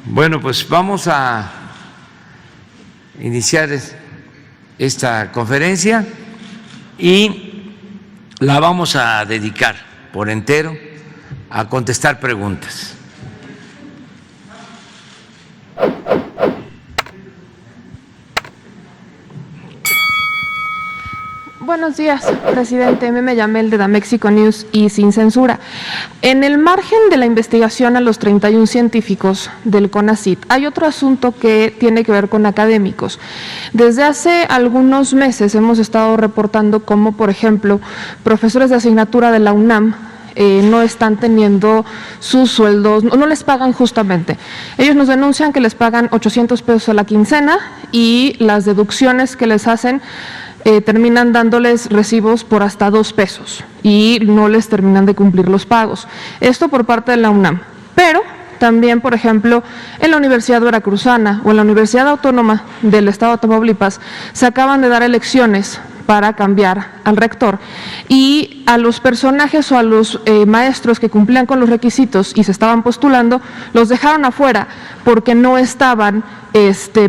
Bueno, pues vamos a iniciar esta conferencia y la vamos a dedicar por entero a contestar preguntas. Buenos días, presidente. Meme Yamel de Damexico News y Sin Censura. En el margen de la investigación a los 31 científicos del CONACYT, hay otro asunto que tiene que ver con académicos. Desde hace algunos meses hemos estado reportando cómo, por ejemplo, profesores de asignatura de la UNAM no están teniendo sus sueldos, no les pagan justamente. Ellos nos denuncian que les pagan 800 pesos a la quincena y las deducciones que les hacen terminan dándoles recibos por hasta 2 pesos y no les terminan de cumplir los pagos. Esto por parte de la UNAM. Pero también, por ejemplo, en la Universidad Veracruzana o en la Universidad Autónoma del Estado de Tamaulipas se acaban de dar elecciones para cambiar al rector y a los personajes o a los maestros que cumplían con los requisitos y se estaban postulando, los dejaron afuera porque no estaban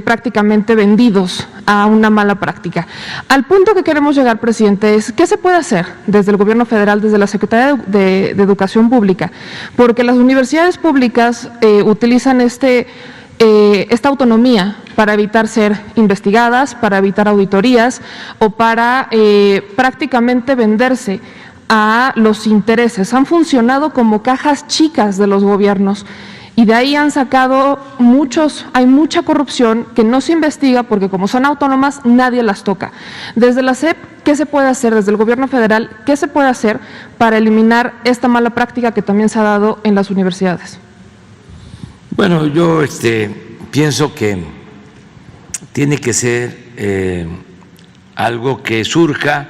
prácticamente vendidos a una mala práctica. Al punto que queremos llegar, presidente, es ¿qué se puede hacer desde el gobierno federal, desde la Secretaría de Educación Pública? Porque las universidades públicas utilizan esta autonomía para evitar ser investigadas, para evitar auditorías o para prácticamente venderse a los intereses. Han funcionado como cajas chicas de los gobiernos y de ahí han sacado hay mucha corrupción que no se investiga porque como son autónomas nadie las toca. Desde la SEP, ¿qué se puede hacer? Desde el gobierno federal, ¿qué se puede hacer para eliminar esta mala práctica que también se ha dado en las universidades? Bueno, yo pienso que tiene que ser algo que surja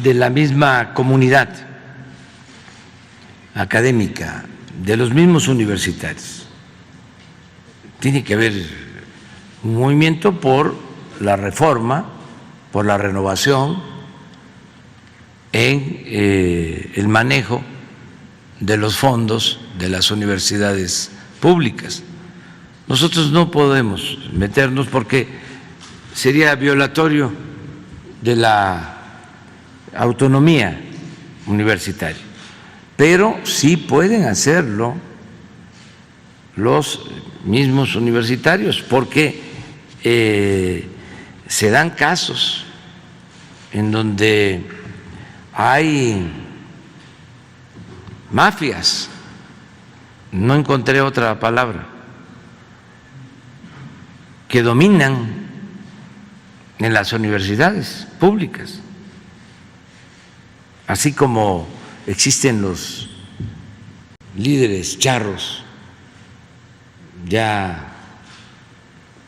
de la misma comunidad académica, de los mismos universitarios. Tiene que haber un movimiento por la reforma, por la renovación en el manejo de los fondos de las universidades públicas. Nosotros no podemos meternos porque sería violatorio de la autonomía universitaria, pero sí pueden hacerlo los mismos universitarios porque se dan casos en donde hay mafias, no encontré otra palabra, que dominan en las universidades públicas, así como existen los líderes charros, ya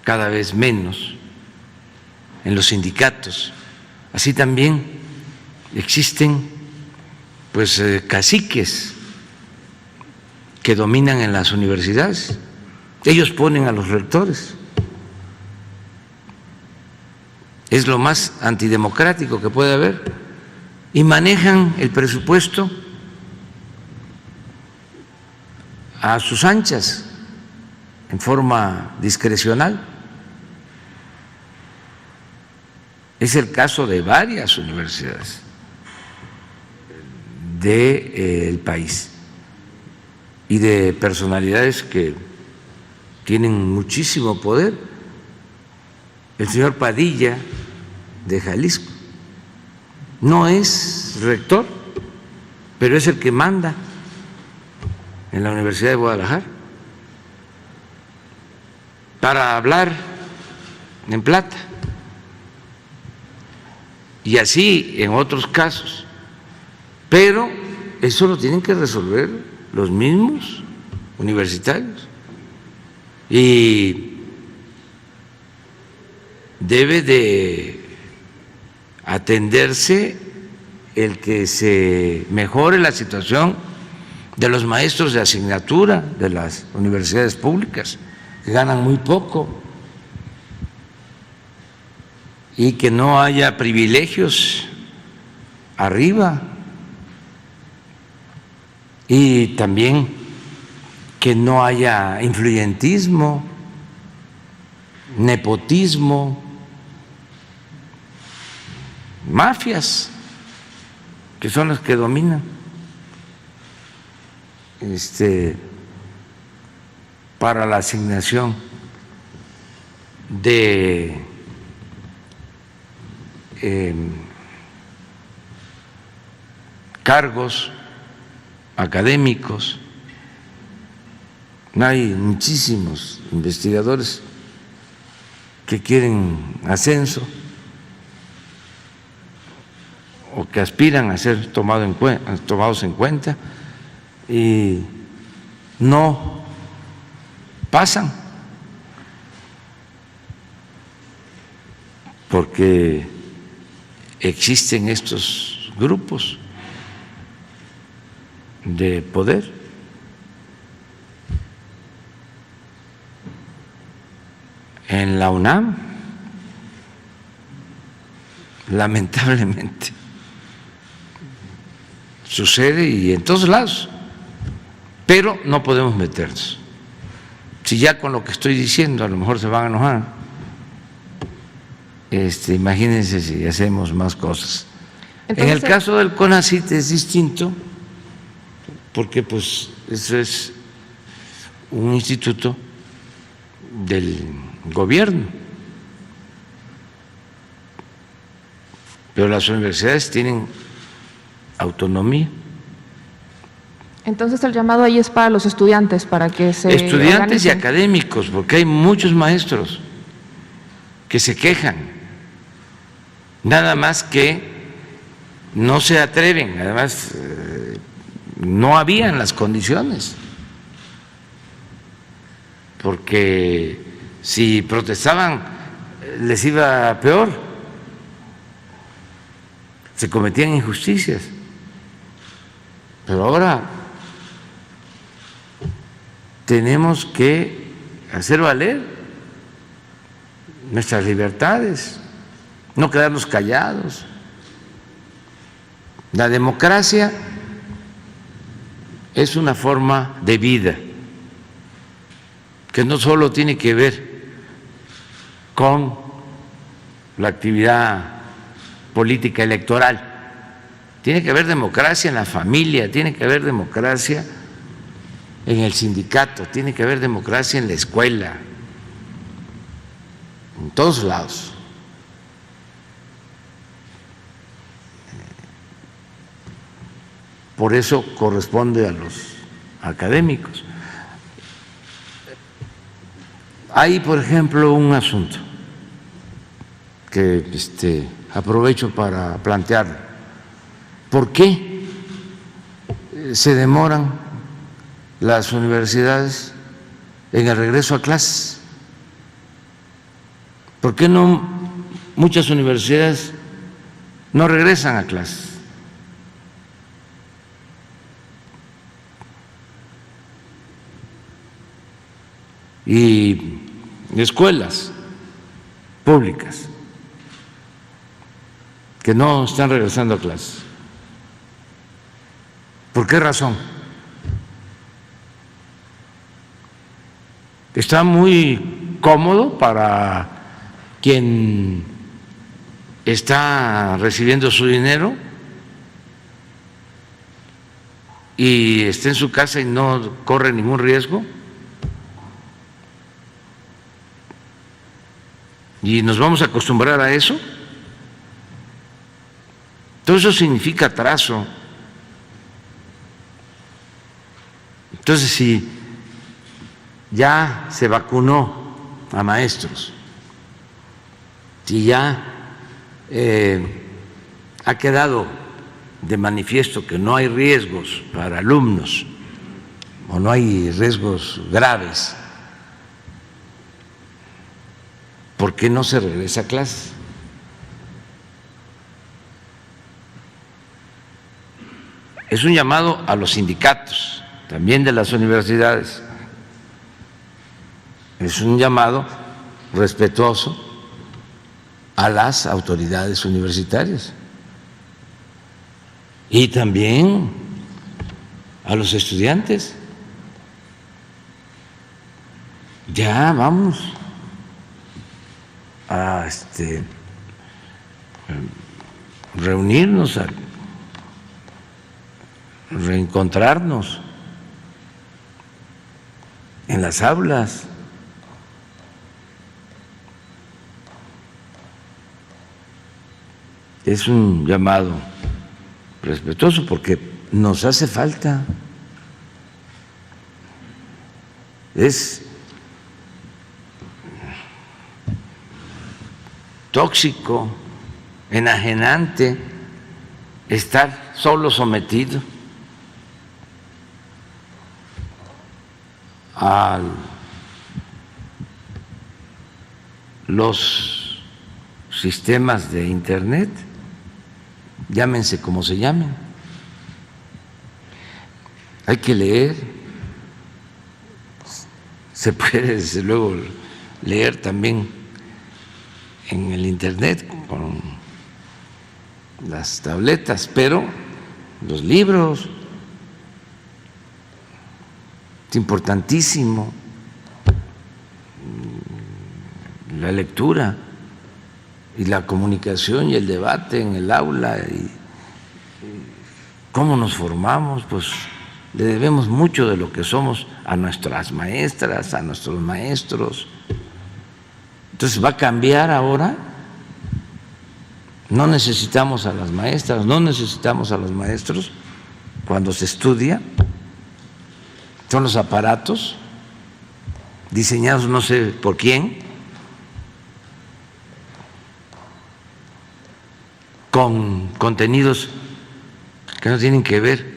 cada vez menos en los sindicatos, así también existen pues caciques que dominan en las universidades. Ellos ponen a los rectores. Es lo más antidemocrático que puede haber y manejan el presupuesto a sus anchas, en forma discrecional. Es el caso de varias universidades del país y de personalidades que tienen muchísimo poder. El señor Padilla de Jalisco no es rector, pero es el que manda en la Universidad de Guadalajara para hablar en plata, y así en otros casos, pero eso lo tienen que resolver los mismos universitarios y debe de atenderse el que se mejore la situación de los maestros de asignatura de las universidades públicas, que ganan muy poco, y que no haya privilegios arriba, y también que no haya influyentismo, nepotismo, mafias, que son las que dominan para la asignación de cargos académicos. Hay muchísimos investigadores que quieren ascenso o que aspiran a ser tomados en cuenta y no pasan porque existen estos grupos de poder. En la UNAM, lamentablemente, sucede y en todos lados, pero no podemos meternos. Si ya con lo que estoy diciendo a lo mejor se van a enojar, imagínense si hacemos más cosas. Entonces, en el caso del CONACYT es distinto, porque pues eso es un instituto del gobierno, pero las universidades tienen autonomía. Entonces el llamado ahí es para los estudiantes, para que se estudiantes organicen. Y académicos, porque hay muchos maestros que se quejan, nada más que no se atreven, además no habían las condiciones, porque si protestaban les iba peor, se cometían injusticias. Pero ahora tenemos que hacer valer nuestras libertades, no quedarnos callados. La democracia es una forma de vida que no solo tiene que ver con la actividad política electoral, tiene que haber democracia en la familia, tiene que haber democracia en el sindicato, tiene que haber democracia en la escuela, en todos lados. Por eso corresponde a los académicos. Hay, por ejemplo, un asunto que aprovecho para plantear. ¿Por qué se demoran las universidades en el regreso a clases? ¿Por qué no muchas universidades no regresan a clases? Y escuelas públicas que no están regresando a clases. ¿Por qué razón? Está muy cómodo para quien está recibiendo su dinero y está en su casa y no corre ningún riesgo. Y nos vamos a acostumbrar a eso. Todo eso significa atraso. Entonces, si ya se vacunó a maestros, si ya ha quedado de manifiesto que no hay riesgos para alumnos o no hay riesgos graves, ¿por qué no se regresa a clases? Es un llamado a los sindicatos también de las universidades. Es un llamado respetuoso a las autoridades universitarias y también a los estudiantes. Ya vamos a reunirnos, a reencontrarnos en las aulas. Es un llamado respetuoso porque nos hace falta. Es tóxico, enajenante estar solo sometido a los sistemas de Internet, llámense como se llamen. Hay que leer, se puede desde luego leer también en el Internet con las tabletas, pero los libros, es importantísimo la lectura y la comunicación y el debate en el aula y cómo nos formamos, pues le debemos mucho de lo que somos a nuestras maestras, a nuestros maestros. Entonces va a cambiar ahora. No necesitamos a las maestras, no necesitamos a los maestros cuando se estudia. Son los aparatos diseñados no sé por quién, con contenidos que no tienen que ver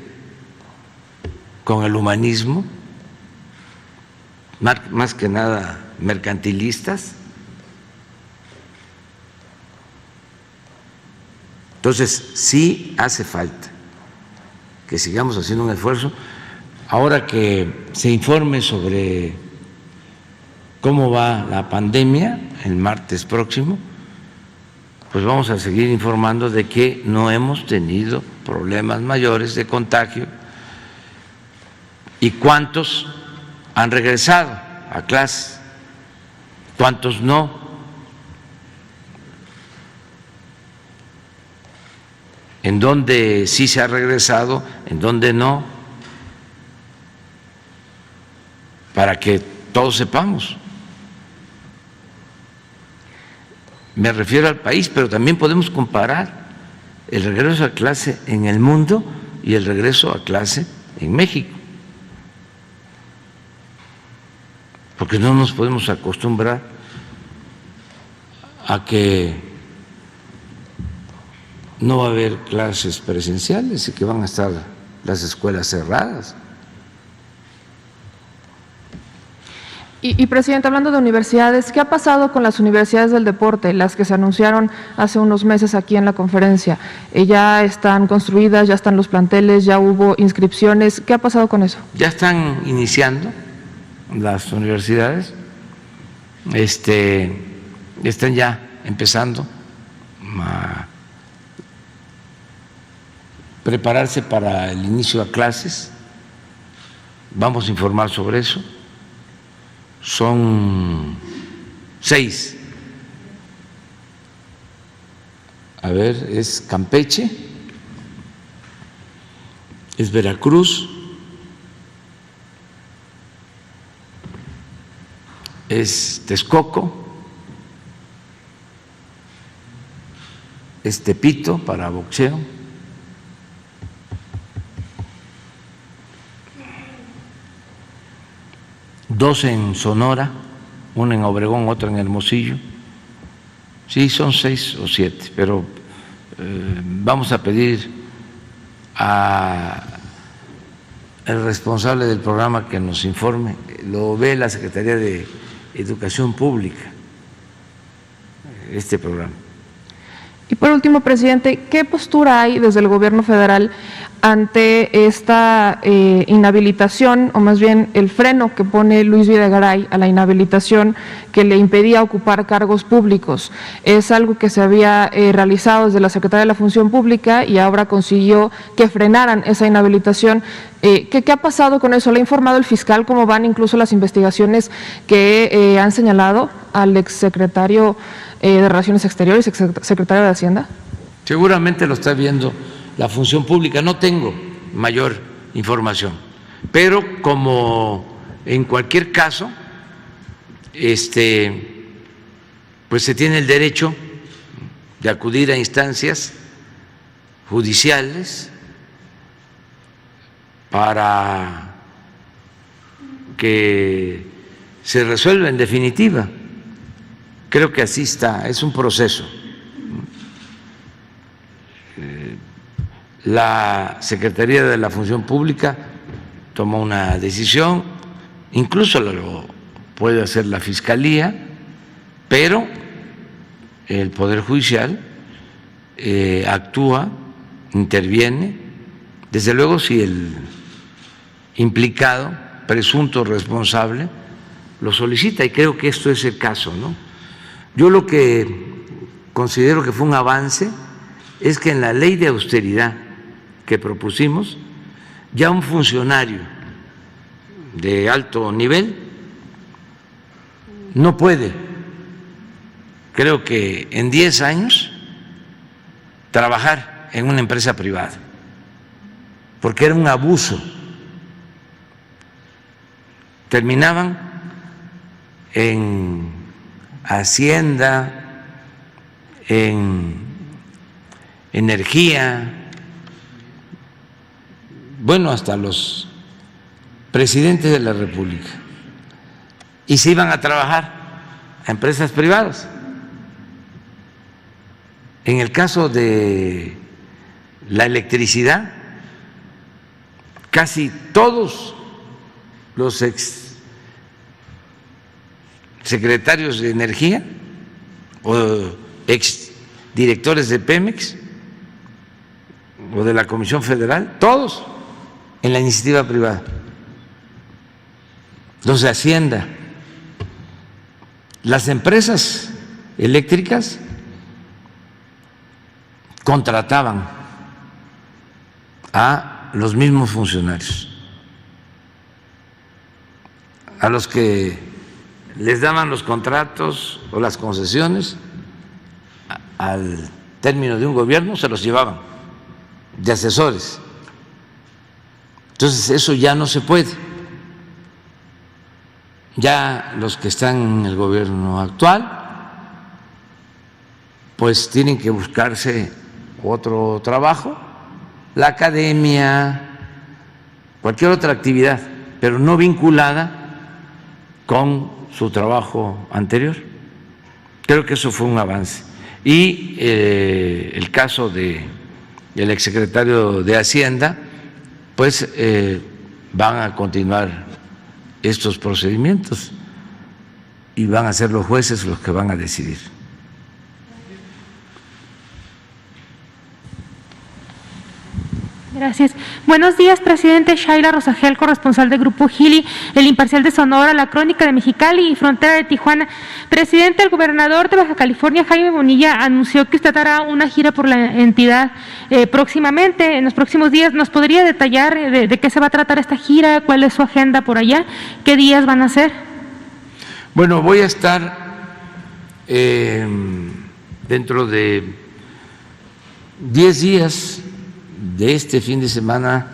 con el humanismo, más que nada mercantilistas. Entonces, sí hace falta que sigamos haciendo un esfuerzo. Ahora que se informe sobre cómo va la pandemia el martes próximo, pues vamos a seguir informando de que no hemos tenido problemas mayores de contagio y cuántos han regresado a clases, cuántos no. En dónde sí se ha regresado, en dónde no, para que todos sepamos. Me refiero al país, pero también podemos comparar el regreso a clase en el mundo y el regreso a clase en México, porque no nos podemos acostumbrar a que no va a haber clases presenciales y que van a estar las escuelas cerradas. Y presidente, hablando de universidades, ¿qué ha pasado con las universidades del deporte, las que se anunciaron hace unos meses aquí en la conferencia? ¿Ya están construidas, ya están los planteles, ya hubo inscripciones? ¿Qué ha pasado con eso? Ya están iniciando las universidades, están ya empezando a prepararse para el inicio a clases. Vamos a informar sobre eso. Son 6. A ver, es Campeche, es Veracruz, es Texcoco, es Tepito para boxeo, dos en Sonora, uno en Obregón, otro en Hermosillo. Sí, son 6 o 7, pero vamos a pedir al responsable del programa que nos informe. Lo ve la Secretaría de Educación Pública, este programa. Y por último, presidente, ¿qué postura hay desde el gobierno federal ante esta inhabilitación, o más bien el freno que pone Luis Videgaray a la inhabilitación que le impedía ocupar cargos públicos? Es algo que se había realizado desde la Secretaría de la Función Pública y ahora consiguió que frenaran esa inhabilitación. ¿Qué ha pasado con eso? ¿Le ha informado el fiscal cómo van incluso las investigaciones que han señalado al exsecretario de Relaciones Exteriores, exsecretario de Hacienda? Seguramente lo está viendo la Función Pública, no tengo mayor información, pero como en cualquier caso, pues se tiene el derecho de acudir a instancias judiciales para que se resuelva en definitiva. Creo que así está, es un proceso. La Secretaría de la Función Pública tomó una decisión, incluso lo puede hacer la Fiscalía, pero el Poder Judicial actúa, interviene, desde luego si el implicado, presunto responsable, lo solicita, y creo que esto es el caso, ¿no? Yo lo que considero que fue un avance es que en la ley de austeridad que propusimos, ya un funcionario de alto nivel no puede, creo que en 10 años, trabajar en una empresa privada, porque era un abuso. Terminaban en Hacienda, en energía, bueno, hasta los presidentes de la República, y se iban a trabajar a empresas privadas. En el caso de la electricidad, casi todos los ex secretarios de Energía o ex directores de Pemex o de la Comisión Federal, todos en la iniciativa privada. Los de Hacienda, las empresas eléctricas contrataban a los mismos funcionarios, a los que les daban los contratos o las concesiones al término de un gobierno, se los llevaban de asesores. Entonces eso ya no se puede. Ya los que están en el gobierno actual pues tienen que buscarse otro trabajo, la academia, cualquier otra actividad, pero no vinculada con su trabajo anterior. Creo que eso fue un avance. Y el caso del exsecretario de Hacienda, pues van a continuar estos procedimientos y van a ser los jueces los que van a decidir. Gracias. Buenos días, presidente. Shaila Rosagel, corresponsal de Grupo Gili, El Imparcial de Sonora, La Crónica de Mexicali y Frontera de Tijuana. Presidente, el gobernador de Baja California, Jaime Bonilla, anunció que usted hará una gira por la entidad próximamente, en los próximos días. ¿Nos podría detallar de qué se va a tratar esta gira? ¿Cuál es su agenda por allá? ¿Qué días van a ser? Bueno, voy a estar dentro de 10 días, de este fin de semana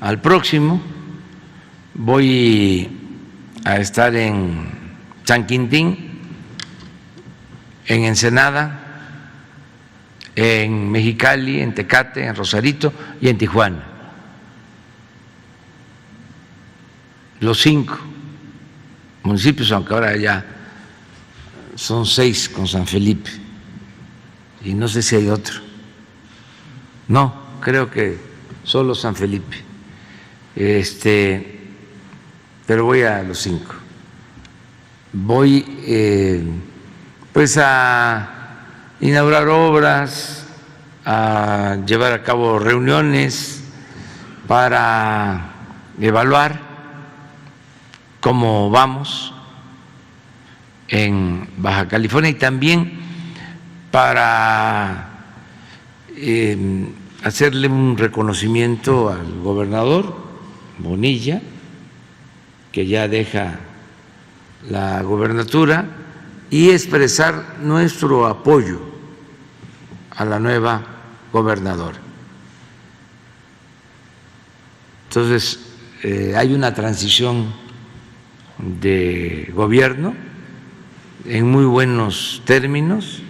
al próximo. Voy a estar en San Quintín, en Ensenada, en Mexicali, en Tecate, en Rosarito y en Tijuana. Los 5 municipios, aunque ahora ya son 6 con San Felipe, y no sé si hay otro. No, creo que solo San Felipe, pero voy a los 5. Voy pues a inaugurar obras, a llevar a cabo reuniones para evaluar cómo vamos en Baja California y también para hacerle un reconocimiento al gobernador Bonilla, que ya deja la gobernatura, y expresar nuestro apoyo a la nueva gobernadora. Entonces, hay una transición de gobierno en muy buenos términos,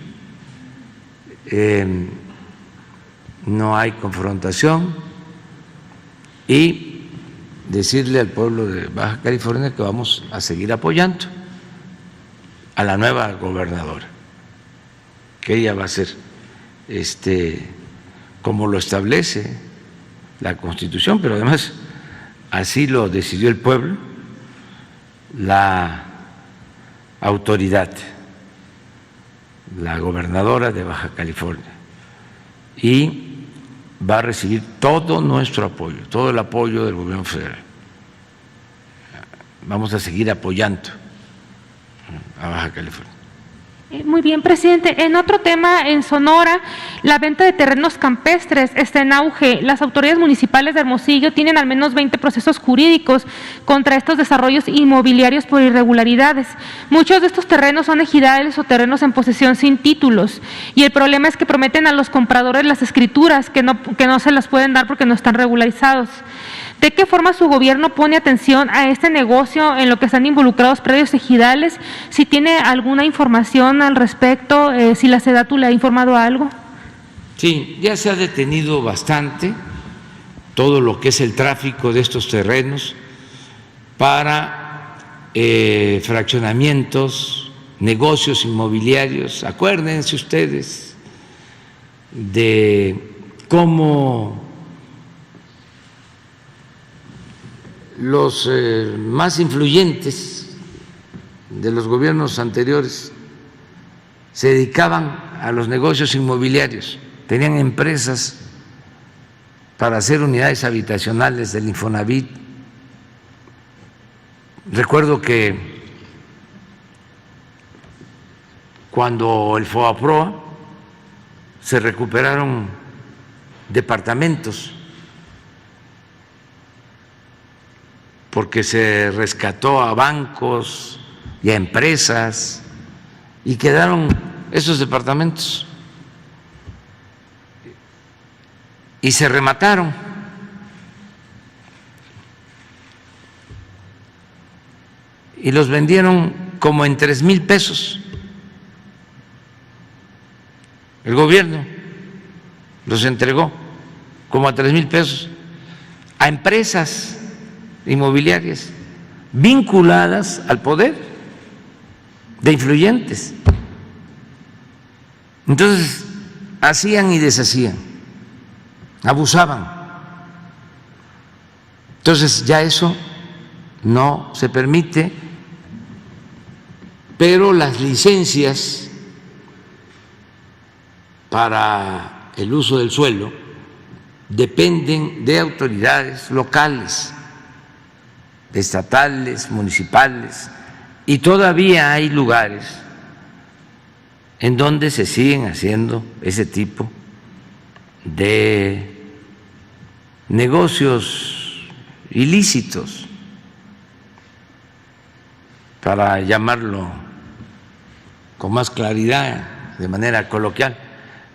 no hay confrontación, y decirle al pueblo de Baja California que vamos a seguir apoyando a la nueva gobernadora, que ella va a ser como lo establece la Constitución, pero además así lo decidió el pueblo, la autoridad, la gobernadora de Baja California, y va a recibir todo nuestro apoyo, todo el apoyo del gobierno federal. Vamos a seguir apoyando a Baja California. Muy bien, presidente. En otro tema, en Sonora, la venta de terrenos campestres está en auge. Las autoridades municipales de Hermosillo tienen al menos 20 procesos jurídicos contra estos desarrollos inmobiliarios por irregularidades. Muchos de estos terrenos son ejidales o terrenos en posesión sin títulos, y el problema es que prometen a los compradores las escrituras que no se las pueden dar porque no están regularizados. ¿De qué forma su gobierno pone atención a este negocio en lo que están involucrados predios ejidales? Si tiene alguna información al respecto, si la SEDATU le ha informado algo. Sí, ya se ha detenido bastante todo lo que es el tráfico de estos terrenos para fraccionamientos, negocios inmobiliarios. Acuérdense ustedes de cómo los más influyentes de los gobiernos anteriores se dedicaban a los negocios inmobiliarios, tenían empresas para hacer unidades habitacionales del Infonavit. Recuerdo que cuando el FOBAPROA se recuperaron departamentos porque se rescató a bancos y a empresas y quedaron esos departamentos y se remataron. Y los vendieron como en 3,000 pesos. El gobierno los entregó como a 3,000 pesos a empresas inmobiliarias vinculadas al poder de influyentes. Entonces, hacían y deshacían, abusaban. Entonces, ya eso no se permite, pero las licencias para el uso del suelo dependen de autoridades locales, estatales, municipales, y todavía hay lugares en donde se siguen haciendo ese tipo de negocios ilícitos, para llamarlo con más claridad, de manera coloquial,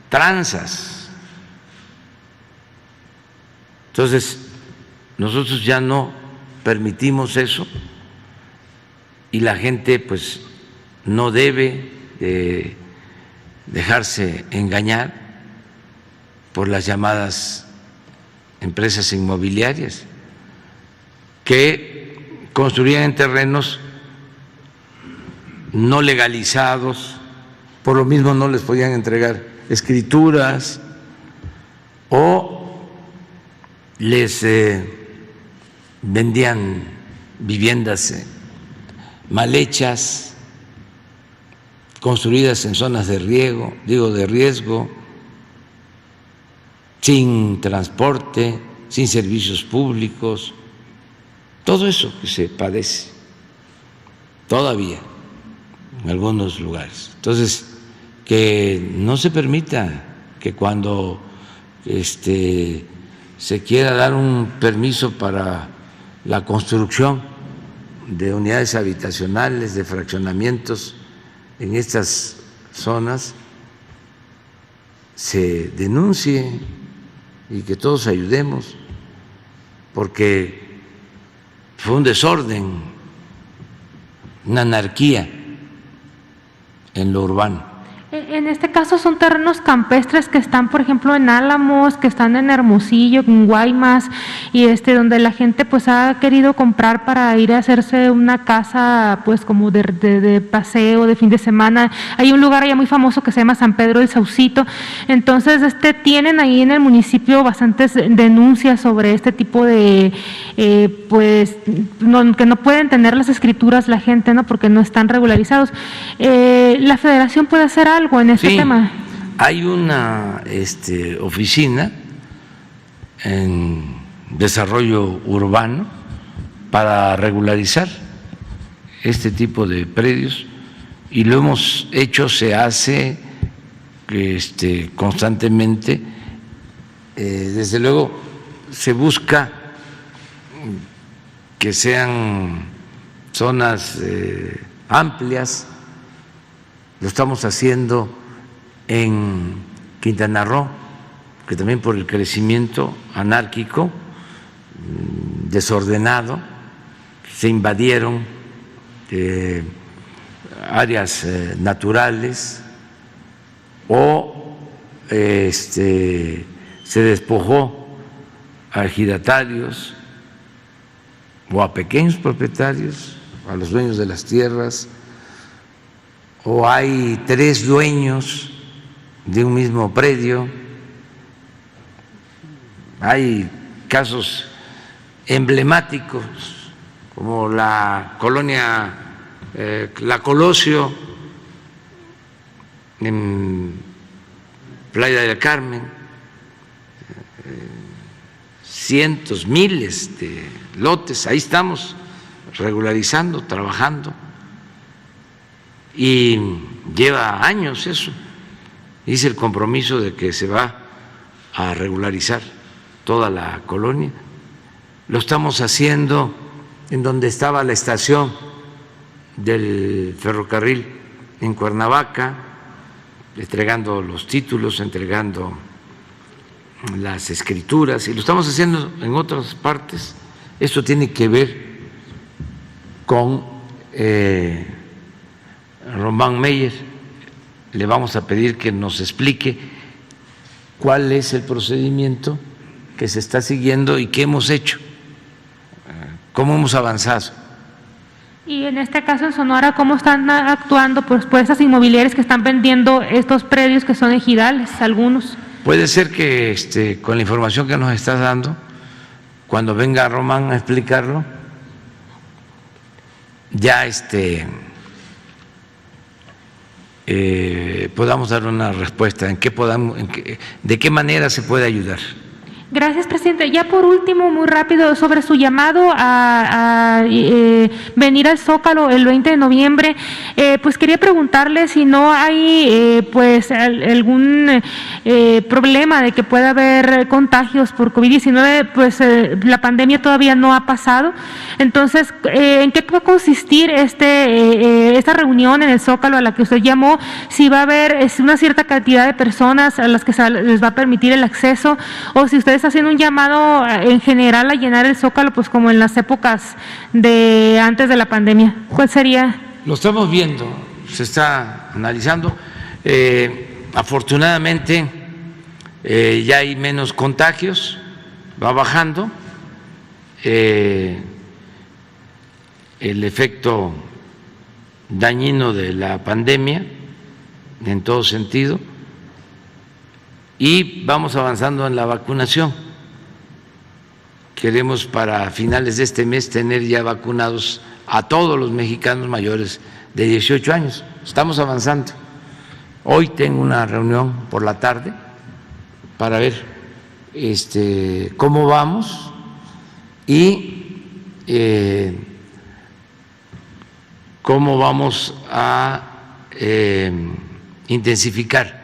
tranzas. Entonces, nosotros ya no permitimos eso y la gente pues no debe de dejarse engañar por las llamadas empresas inmobiliarias que construían en terrenos no legalizados, por lo mismo no les podían entregar escrituras o les vendían viviendas mal hechas construidas en zonas de riesgo, sin transporte, sin servicios públicos, todo eso que se padece todavía en algunos lugares. Entonces, que no se permita que cuando se quiera dar un permiso para la construcción de unidades habitacionales, de fraccionamientos en estas zonas, se denuncie y que todos ayudemos, porque fue un desorden, una anarquía en lo urbano. En este caso son terrenos campestres que están, por ejemplo, en Álamos, que están en Hermosillo, en Guaymas, y donde la gente pues ha querido comprar para ir a hacerse una casa pues como de paseo, de fin de semana. Hay un lugar allá muy famoso que se llama San Pedro del Saucito. Entonces, tienen ahí en el municipio bastantes denuncias sobre este tipo de pues que no pueden tener las escrituras la gente, ¿no? Porque no están regularizados. La Federación puede hacer algo en este tema. Hay una oficina en desarrollo urbano para regularizar este tipo de predios y lo hemos hecho, se hace constantemente. Desde luego se busca que sean zonas amplias. Lo estamos haciendo en Quintana Roo, que también por el crecimiento anárquico, desordenado, se invadieron áreas naturales o se despojó a ejidatarios o a pequeños propietarios, a los dueños de las tierras, o hay 3 dueños de un mismo predio. Hay casos emblemáticos como la colonia La Colosio en Playa del Carmen, cientos, miles de lotes. Ahí estamos regularizando, trabajando. Y lleva años eso. Hice el compromiso de que se va a regularizar toda la colonia. Lo estamos haciendo en donde estaba la estación del ferrocarril en Cuernavaca, entregando los títulos, entregando las escrituras, y lo estamos haciendo en otras partes. Esto tiene que ver con Román Meyer. Le vamos a pedir que nos explique cuál es el procedimiento que se está siguiendo y qué hemos hecho, cómo hemos avanzado. Y en este caso en Sonora, ¿cómo están actuando pues esas inmobiliarias que están vendiendo estos predios que son ejidales, algunos? Puede ser que con la información que nos estás dando, cuando venga Román a explicarlo, ya podamos dar una respuesta de qué manera se puede ayudar. Gracias, presidente. Ya por último, muy rápido, sobre su llamado a venir al Zócalo el 20 de noviembre, pues quería preguntarle si no hay pues algún problema de que pueda haber contagios por COVID-19, pues la pandemia todavía no ha pasado. Entonces, ¿en qué va a consistir esta reunión en el Zócalo a la que usted llamó? Si va a haber una cierta cantidad de personas a las que se les va a permitir el acceso, o si ustedes haciendo un llamado en general a llenar el Zócalo, pues como en las épocas de antes de la pandemia. ¿Cuál sería? Lo estamos viendo, se está analizando. Afortunadamente ya hay menos contagios, va bajando el efecto dañino de la pandemia en todo sentido. Y vamos avanzando en la vacunación. Queremos para finales de este mes tener ya vacunados a todos los mexicanos mayores de 18 años. Estamos avanzando. Hoy tengo una reunión por la tarde para ver cómo vamos y cómo vamos a intensificar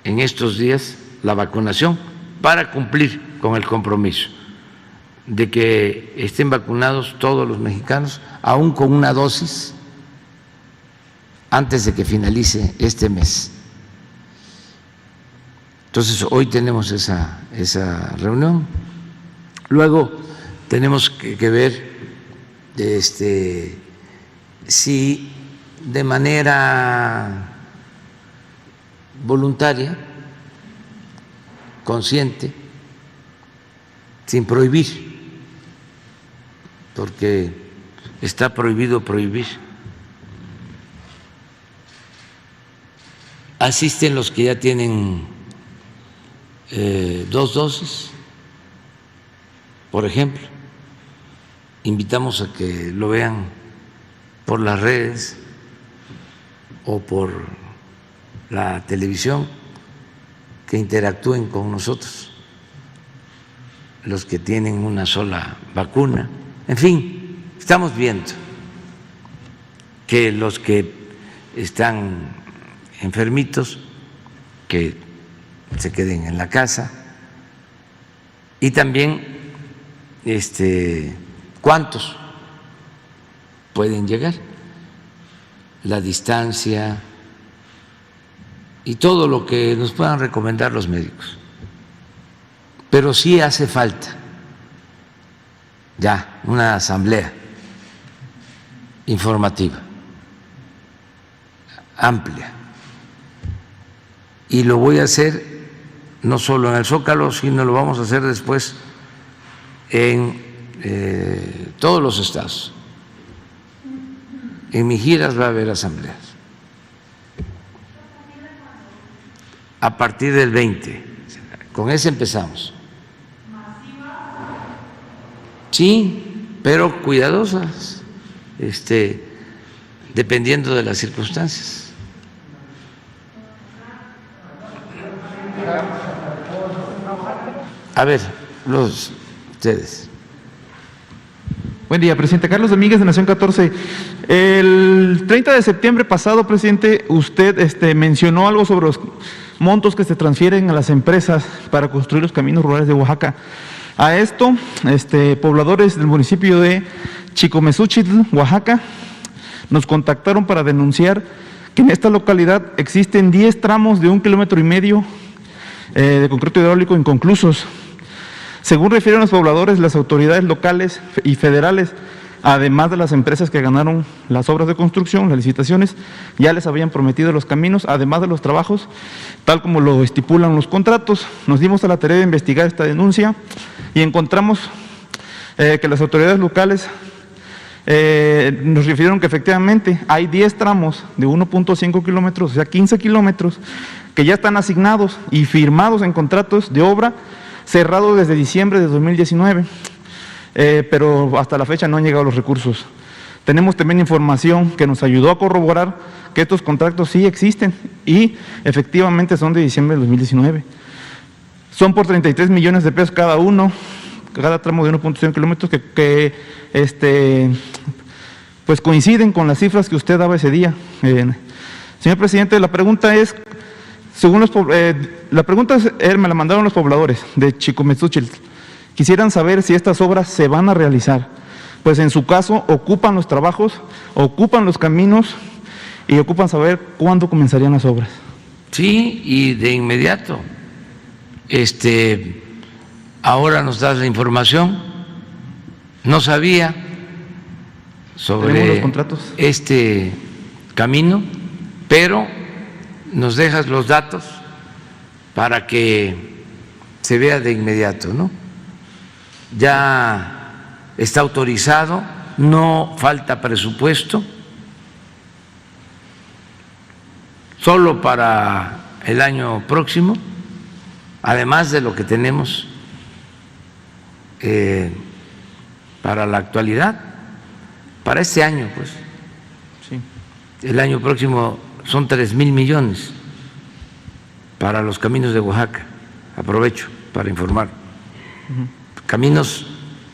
en estos días la vacunación para cumplir con el compromiso de que estén vacunados todos los mexicanos, aún con una dosis, antes de que finalice este mes. Entonces, hoy tenemos esa reunión. Luego tenemos que ver si de manera voluntaria, consciente, sin prohibir, porque está prohibido prohibir. Asisten los que ya tienen 2 dosis, por ejemplo. Invitamos a que lo vean por las redes o por la televisión, que interactúen con nosotros, los que tienen una sola vacuna. En fin, estamos viendo que los que están enfermitos, que se queden en la casa, y también cuántos pueden llegar, la distancia y todo lo que nos puedan recomendar los médicos. Pero sí hace falta ya una asamblea informativa amplia, y lo voy a hacer no solo en el Zócalo, sino lo vamos a hacer después en todos los estados. En Mijiras va a haber asambleas a partir del 20, con ese empezamos. Sí, pero cuidadosas, dependiendo de las circunstancias. A ver, ustedes. Buen día, presidente. Carlos Domínguez, de Nación 14. El 30 de septiembre pasado, presidente, usted mencionó algo sobre los montos que se transfieren a las empresas para construir los caminos rurales de Oaxaca. A esto, pobladores del municipio de Chicomezúchitl, Oaxaca, nos contactaron para denunciar que en esta localidad existen 10 tramos de 1,5 kilómetros de concreto hidráulico inconclusos. Según refieren los pobladores, las autoridades locales y federales, además de las empresas que ganaron las obras de construcción, las licitaciones, ya les habían prometido los caminos, además de los trabajos, tal como lo estipulan los contratos. Nos dimos a la tarea de investigar esta denuncia y encontramos que las autoridades locales nos refirieron que efectivamente hay 10 tramos de 1,5 kilómetros, o sea 15 kilómetros, que ya están asignados y firmados en contratos de obra cerrados desde diciembre de 2019, pero hasta la fecha no han llegado los recursos. Tenemos también información que nos ayudó a corroborar que estos contratos sí existen y efectivamente son de diciembre de 2019. Son por 33 millones de pesos cada uno, cada tramo de 1,5 kilómetros que pues coinciden con las cifras que usted daba ese día. Señor presidente, la pregunta es, según la pregunta me la mandaron los pobladores de Chicomezúchitl. Quisieran saber si estas obras se van a realizar. Pues en su caso ocupan los trabajos, ocupan los caminos y ocupan saber cuándo comenzarían las obras. Sí, y de inmediato. Ahora nos das la información. No sabía sobre los contratos, este camino, pero nos dejas los datos para que se vea de inmediato, ¿no? Ya está autorizado, no falta presupuesto, solo para el año próximo, además de lo que tenemos para la actualidad, para este año, pues. Sí. el año próximo son 3,000 millones para los caminos de Oaxaca. Aprovecho para informar. Caminos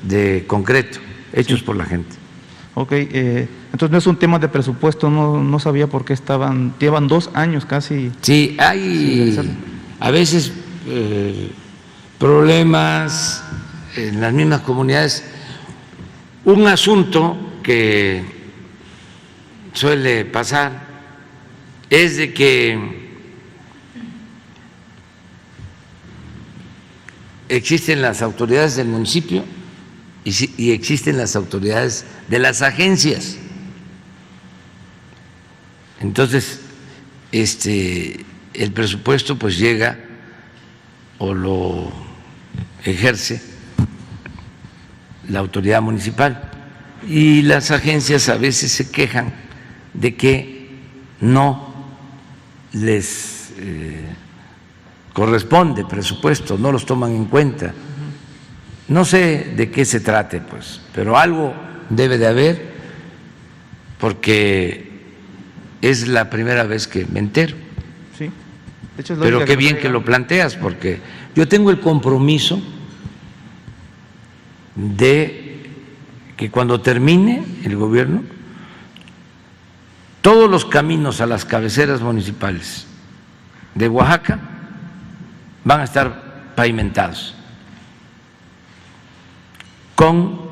de concreto, hechos por la gente. Ok, entonces no es un tema de presupuesto, no sabía por qué llevan 2 años casi. Sí, hay a veces problemas en las mismas comunidades. Un asunto que suele pasar es de que existen las autoridades del municipio y existen las autoridades de las agencias. Entonces, el presupuesto pues llega o lo ejerce la autoridad municipal y las agencias a veces se quejan de que no les corresponde presupuesto, no los toman en cuenta. No sé de qué se trate, pues, pero algo debe de haber, porque es la primera vez que me entero. Sí. De hecho, es Pero lógica qué bien que lo planteas, porque yo tengo el compromiso de que cuando termine el gobierno, todos los caminos a las cabeceras municipales de Oaxaca van a estar pavimentados con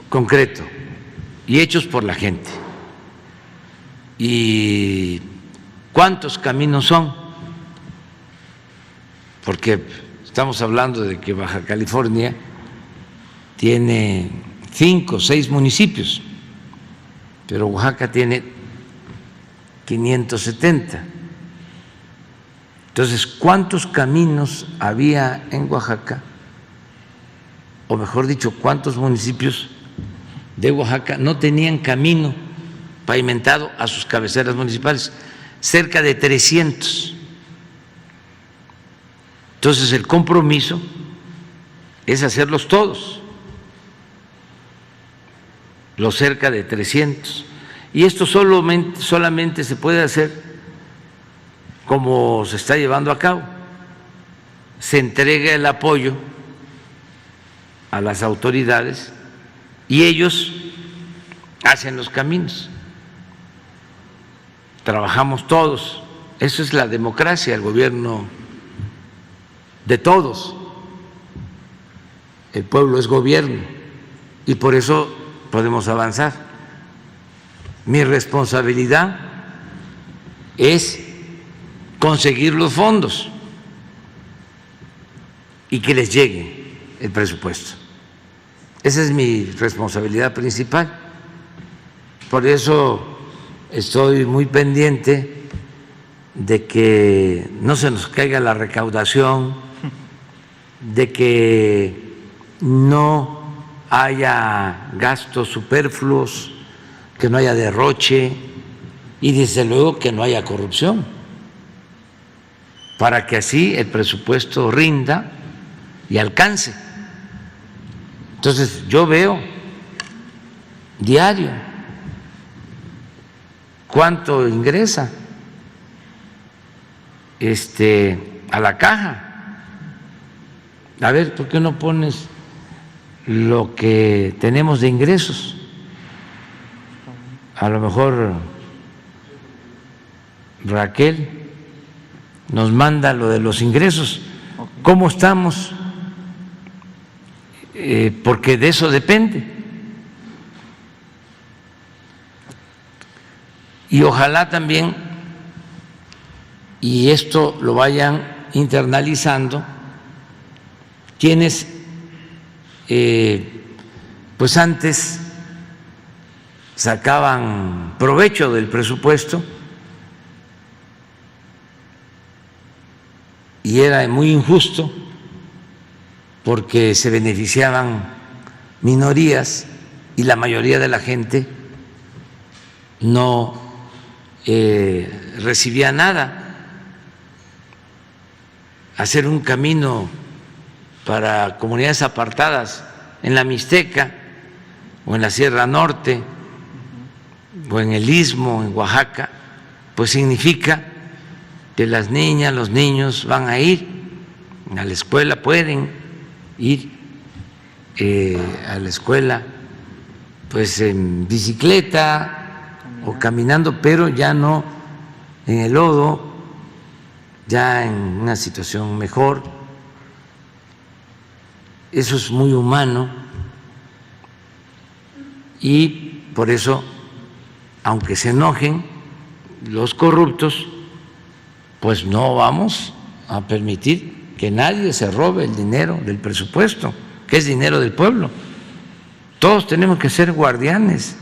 concreto y hechos por la gente. ¿Y cuántos caminos son? Porque estamos hablando de que Baja California tiene 5 o 6 municipios, pero Oaxaca tiene 570. Entonces, ¿cuántos caminos había en Oaxaca? O mejor dicho, ¿cuántos municipios de Oaxaca no tenían camino pavimentado a sus cabeceras municipales? Cerca de 300. Entonces, el compromiso es hacerlos todos, los cerca de 300. Y esto solamente se puede hacer como se está llevando a cabo. Se entrega el apoyo a las autoridades y ellos hacen los caminos. Trabajamos todos. Eso es la democracia, el gobierno de todos. El pueblo es gobierno y por eso podemos avanzar. Mi responsabilidad es conseguir los fondos y que les llegue el presupuesto. Esa es mi responsabilidad principal. Por eso estoy muy pendiente de que no se nos caiga la recaudación, de que no haya gastos superfluos, que no haya derroche y desde luego que no haya corrupción, para que así el presupuesto rinda y alcance. Entonces yo veo diario cuánto ingresa a la caja. A ver, ¿por qué no pones lo que tenemos de ingresos? A lo mejor Raquel nos manda lo de los ingresos, ¿cómo estamos? Porque de eso depende. Y ojalá también, y esto lo vayan internalizando, quienes pues antes sacaban provecho del presupuesto y era muy injusto porque se beneficiaban minorías y la mayoría de la gente no recibía nada. Hacer un camino para comunidades apartadas en la Mixteca o en la Sierra Norte, o en el Istmo, en Oaxaca, pues significa que las niñas, los niños van a ir a la escuela, pueden ir a la escuela pues en bicicleta o caminando, pero ya no en el lodo, ya en una situación mejor. Eso es muy humano y por eso, aunque se enojen los corruptos, pues no vamos a permitir que nadie se robe el dinero del presupuesto, que es dinero del pueblo. Todos tenemos que ser guardianes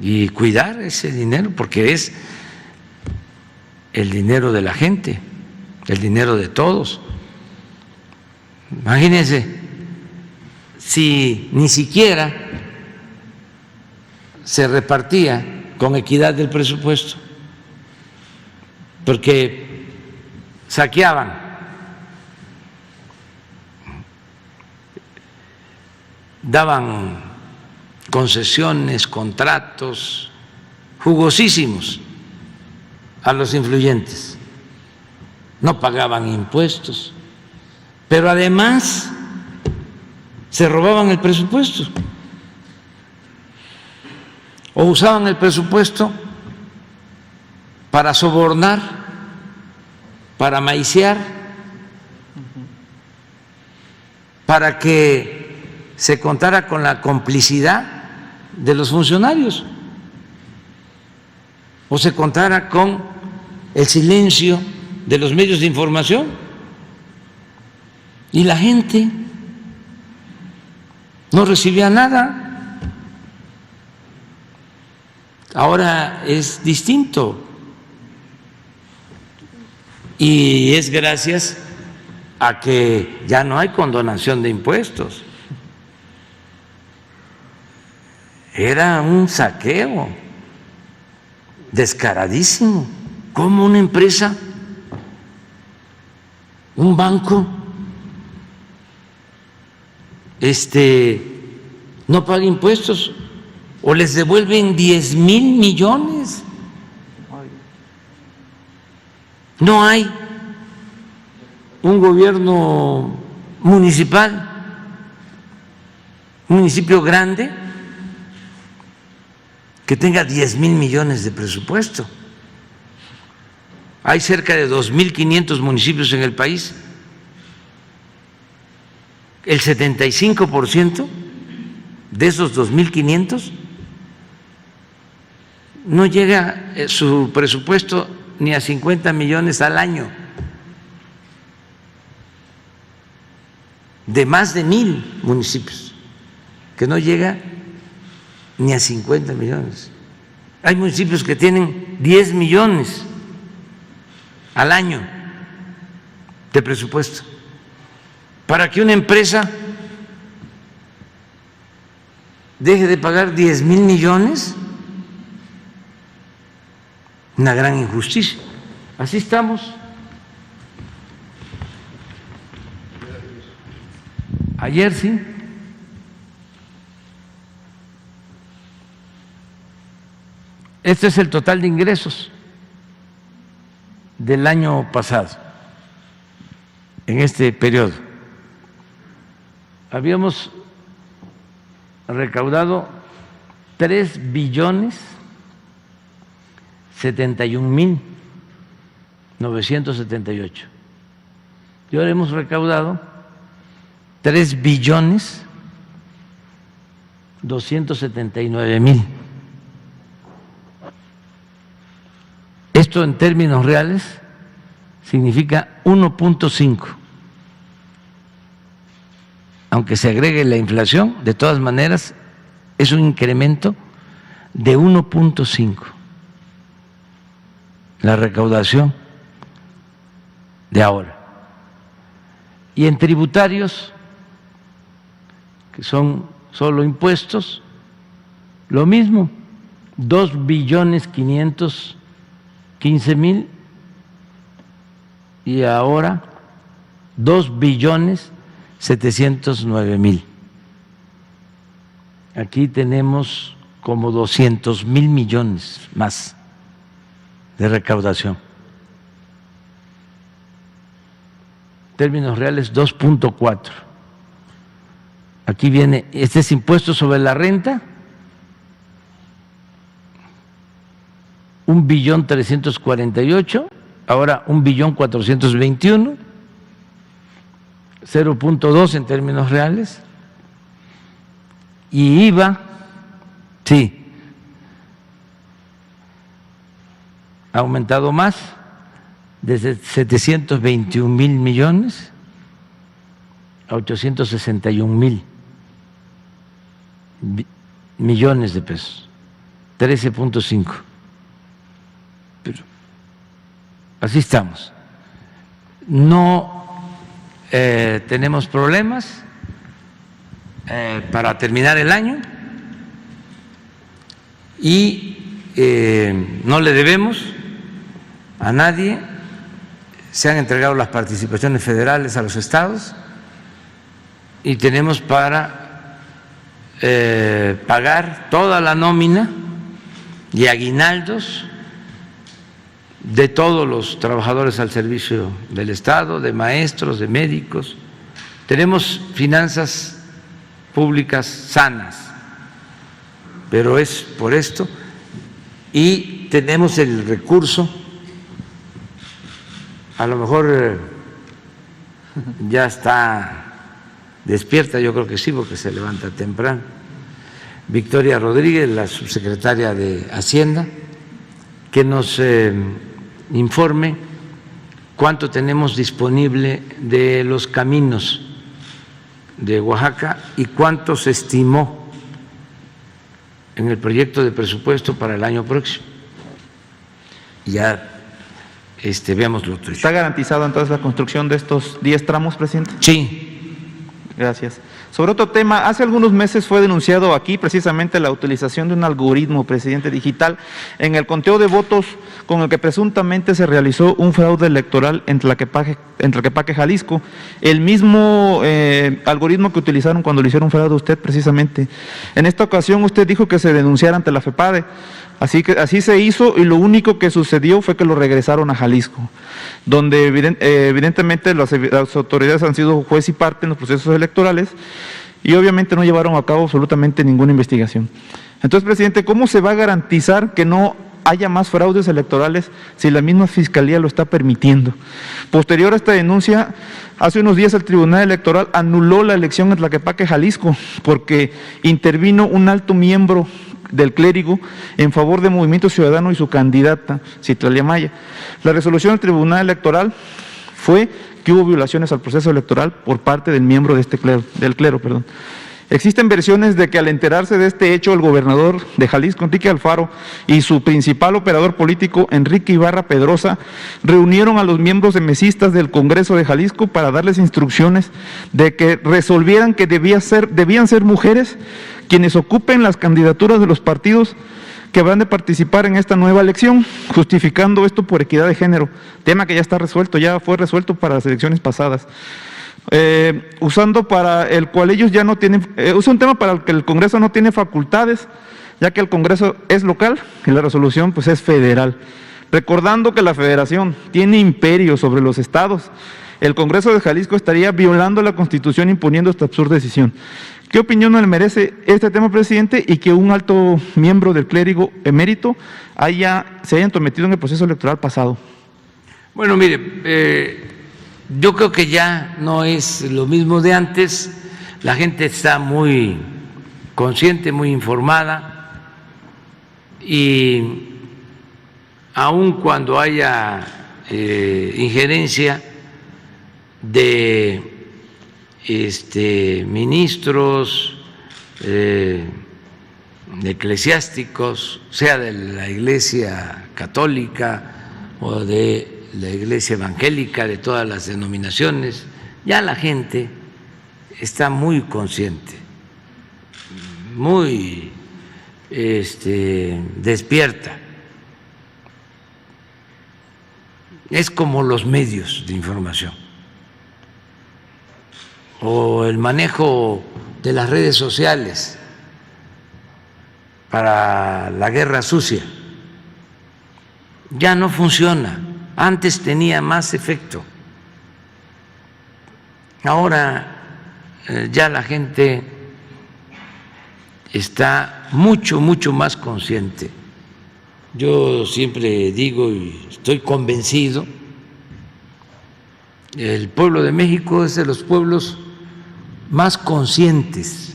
y cuidar ese dinero, porque es el dinero de la gente, el dinero de todos. Imagínense si ni siquiera se repartía con equidad del presupuesto, porque saqueaban, daban concesiones, contratos jugosísimos a los influyentes, no pagaban impuestos, pero además se robaban el presupuesto o usaban el presupuesto para sobornar, para maiciar, para que se contara con la complicidad de los funcionarios o se contara con el silencio de los medios de información, y la gente no recibía nada. Ahora es distinto y es gracias a que ya no hay condonación de impuestos. Era un saqueo descaradísimo. ¿Cómo una empresa, un banco, no paga impuestos o les devuelven 10,000 millones? No hay un gobierno municipal, un municipio grande, que tenga 10,000 millones de presupuesto. Hay cerca de 2,500 municipios en el país. El 75% de esos 2,500 no llega su presupuesto ni a 50 millones al año, de más de 1,000 municipios, que no llega ni a 50 millones. Hay municipios que tienen 10 millones al año de presupuesto. Para que una empresa deje de pagar 10,000 millones, una gran injusticia. Así estamos. Ayer sí. Este es el total de ingresos del año pasado, en este periodo. Habíamos recaudado 3,071,978. Y ahora hemos recaudado 3,279,000. Esto en términos reales significa 1.5. Aunque se agregue la inflación, de todas maneras es un incremento de 1.5. La recaudación de ahora. Y en tributarios, que son solo impuestos, lo mismo, 2,515,000 y ahora 2,709,000. aquí tenemos como 200,000 millones más de recaudación. Términos reales 2.4. Aquí viene, este es impuesto sobre la renta, 1.348.000.000, ahora 1.421.000.000, 0.2 en términos reales, y IVA, sí, ha aumentado más, desde 721,000 millones a 861,000 millones de pesos, 13.5. Pero así estamos. No tenemos problemas para terminar el año y no le debemos a nadie. Se han entregado las participaciones federales a los estados y tenemos para pagar toda la nómina y aguinaldos de todos los trabajadores al servicio del Estado, de maestros, de médicos. Tenemos finanzas públicas sanas, pero es por esto, y tenemos el recurso, a lo mejor ya está despierta, yo creo que sí, porque se levanta temprano, Victoria Rodríguez, la subsecretaria de Hacienda, que nos informe cuánto tenemos disponible de los caminos de Oaxaca y cuánto se estimó en el proyecto de presupuesto para el año próximo. Ya veamos lo tuyo. ¿Está garantizado entonces la construcción de estos 10 tramos, presidente? Sí. Gracias. Sobre otro tema, hace algunos meses fue denunciado aquí precisamente la utilización de un algoritmo, presidente, digital en el conteo de votos con el que presuntamente se realizó un fraude electoral en Tlaquepaque, Jalisco. El mismo algoritmo que utilizaron cuando le hicieron fraude a usted precisamente. En esta ocasión usted dijo que se denunciara ante la FEPADE. Así se hizo y lo único que sucedió fue que lo regresaron a Jalisco, donde evidentemente las autoridades han sido juez y parte en los procesos electorales y obviamente no llevaron a cabo absolutamente ninguna investigación. Entonces, presidente, ¿cómo se va a garantizar que no haya más fraudes electorales si la misma Fiscalía lo está permitiendo? Posterior a esta denuncia, hace unos días el Tribunal Electoral anuló la elección en Tlaquepaque, Jalisco, porque intervino un alto miembro del clérigo en favor de Movimiento Ciudadano y su candidata, Citlalia Maya. La resolución del Tribunal Electoral fue que hubo violaciones al proceso electoral por parte del miembro de del clero. Existen versiones de que al enterarse de este hecho, el gobernador de Jalisco, Enrique Alfaro, y su principal operador político, Enrique Ibarra Pedrosa, reunieron a los miembros mesistas del Congreso de Jalisco para darles instrucciones de que resolvieran que debían ser mujeres quienes ocupen las candidaturas de los partidos que van a participar en esta nueva elección, justificando esto por equidad de género, tema que ya está resuelto, ya fue resuelto para las elecciones pasadas. Usando para el cual ellos ya no tienen, es un tema para el que el Congreso no tiene facultades, ya que el Congreso es local y la resolución pues es federal. Recordando que la Federación tiene imperio sobre los estados, el Congreso de Jalisco estaría violando la Constitución imponiendo esta absurda decisión. ¿Qué opinión le merece este tema, presidente, y que un alto miembro del clérigo emérito se haya entrometido en el proceso electoral pasado? Bueno, mire, yo creo que ya no es lo mismo de antes, la gente está muy consciente, muy informada y aun cuando haya injerencia de ministros eclesiásticos, sea de la Iglesia Católica o de la Iglesia Evangélica, de todas las denominaciones, ya la gente está muy consciente, muy despierta. Es como los medios de información o el manejo de las redes sociales. para la guerra sucia. Ya no funciona. Antes tenía más efecto. Ahora ya la gente está mucho más consciente. Yo siempre digo y estoy convencido, el pueblo de México es de los pueblos más conscientes,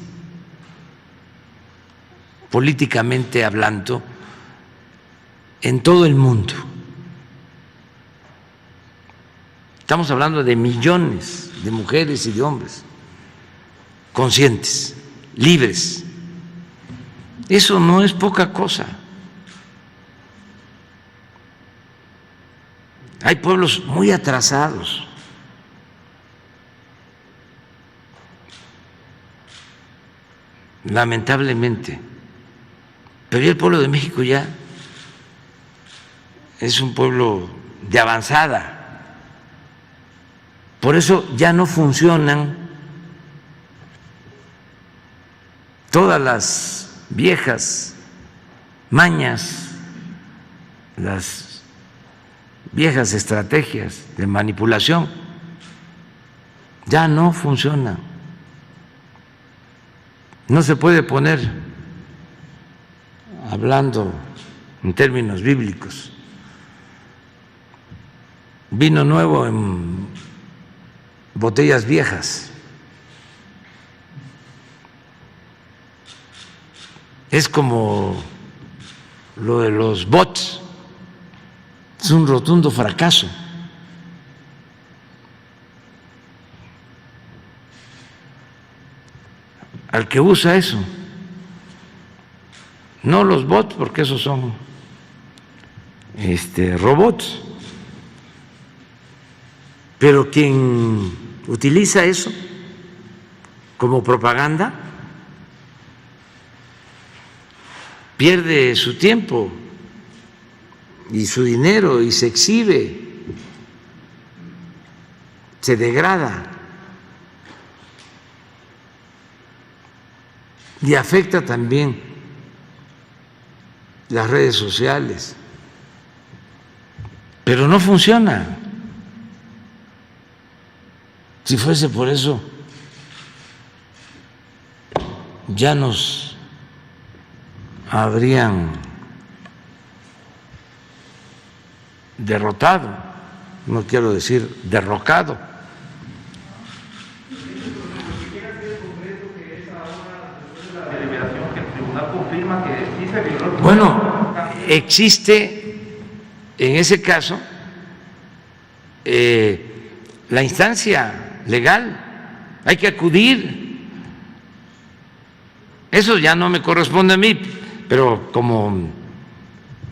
políticamente hablando, en todo el mundo. Estamos hablando de millones de mujeres y de hombres conscientes, libres. Eso no es poca cosa. Hay pueblos muy atrasados. Lamentablemente. Pero ya el pueblo de México ya es un pueblo de avanzada. Por eso ya no funcionan todas las viejas mañas, las viejas estrategias de manipulación. Ya no funcionan. No se puede poner, hablando en términos bíblicos, vino nuevo en botellas viejas. Es como lo de los bots, es un rotundo fracaso. Al que usa eso, no los bots, porque esos son robots, pero quien utiliza eso como propaganda pierde su tiempo y su dinero y se exhibe, se degrada y afecta también las redes sociales, pero no funciona. Si fuese por eso, ya nos habrían derrotado, no quiero decir derrocado. Bueno, existe en ese caso la instancia legal, hay que acudir. Eso ya no me corresponde a mí, pero como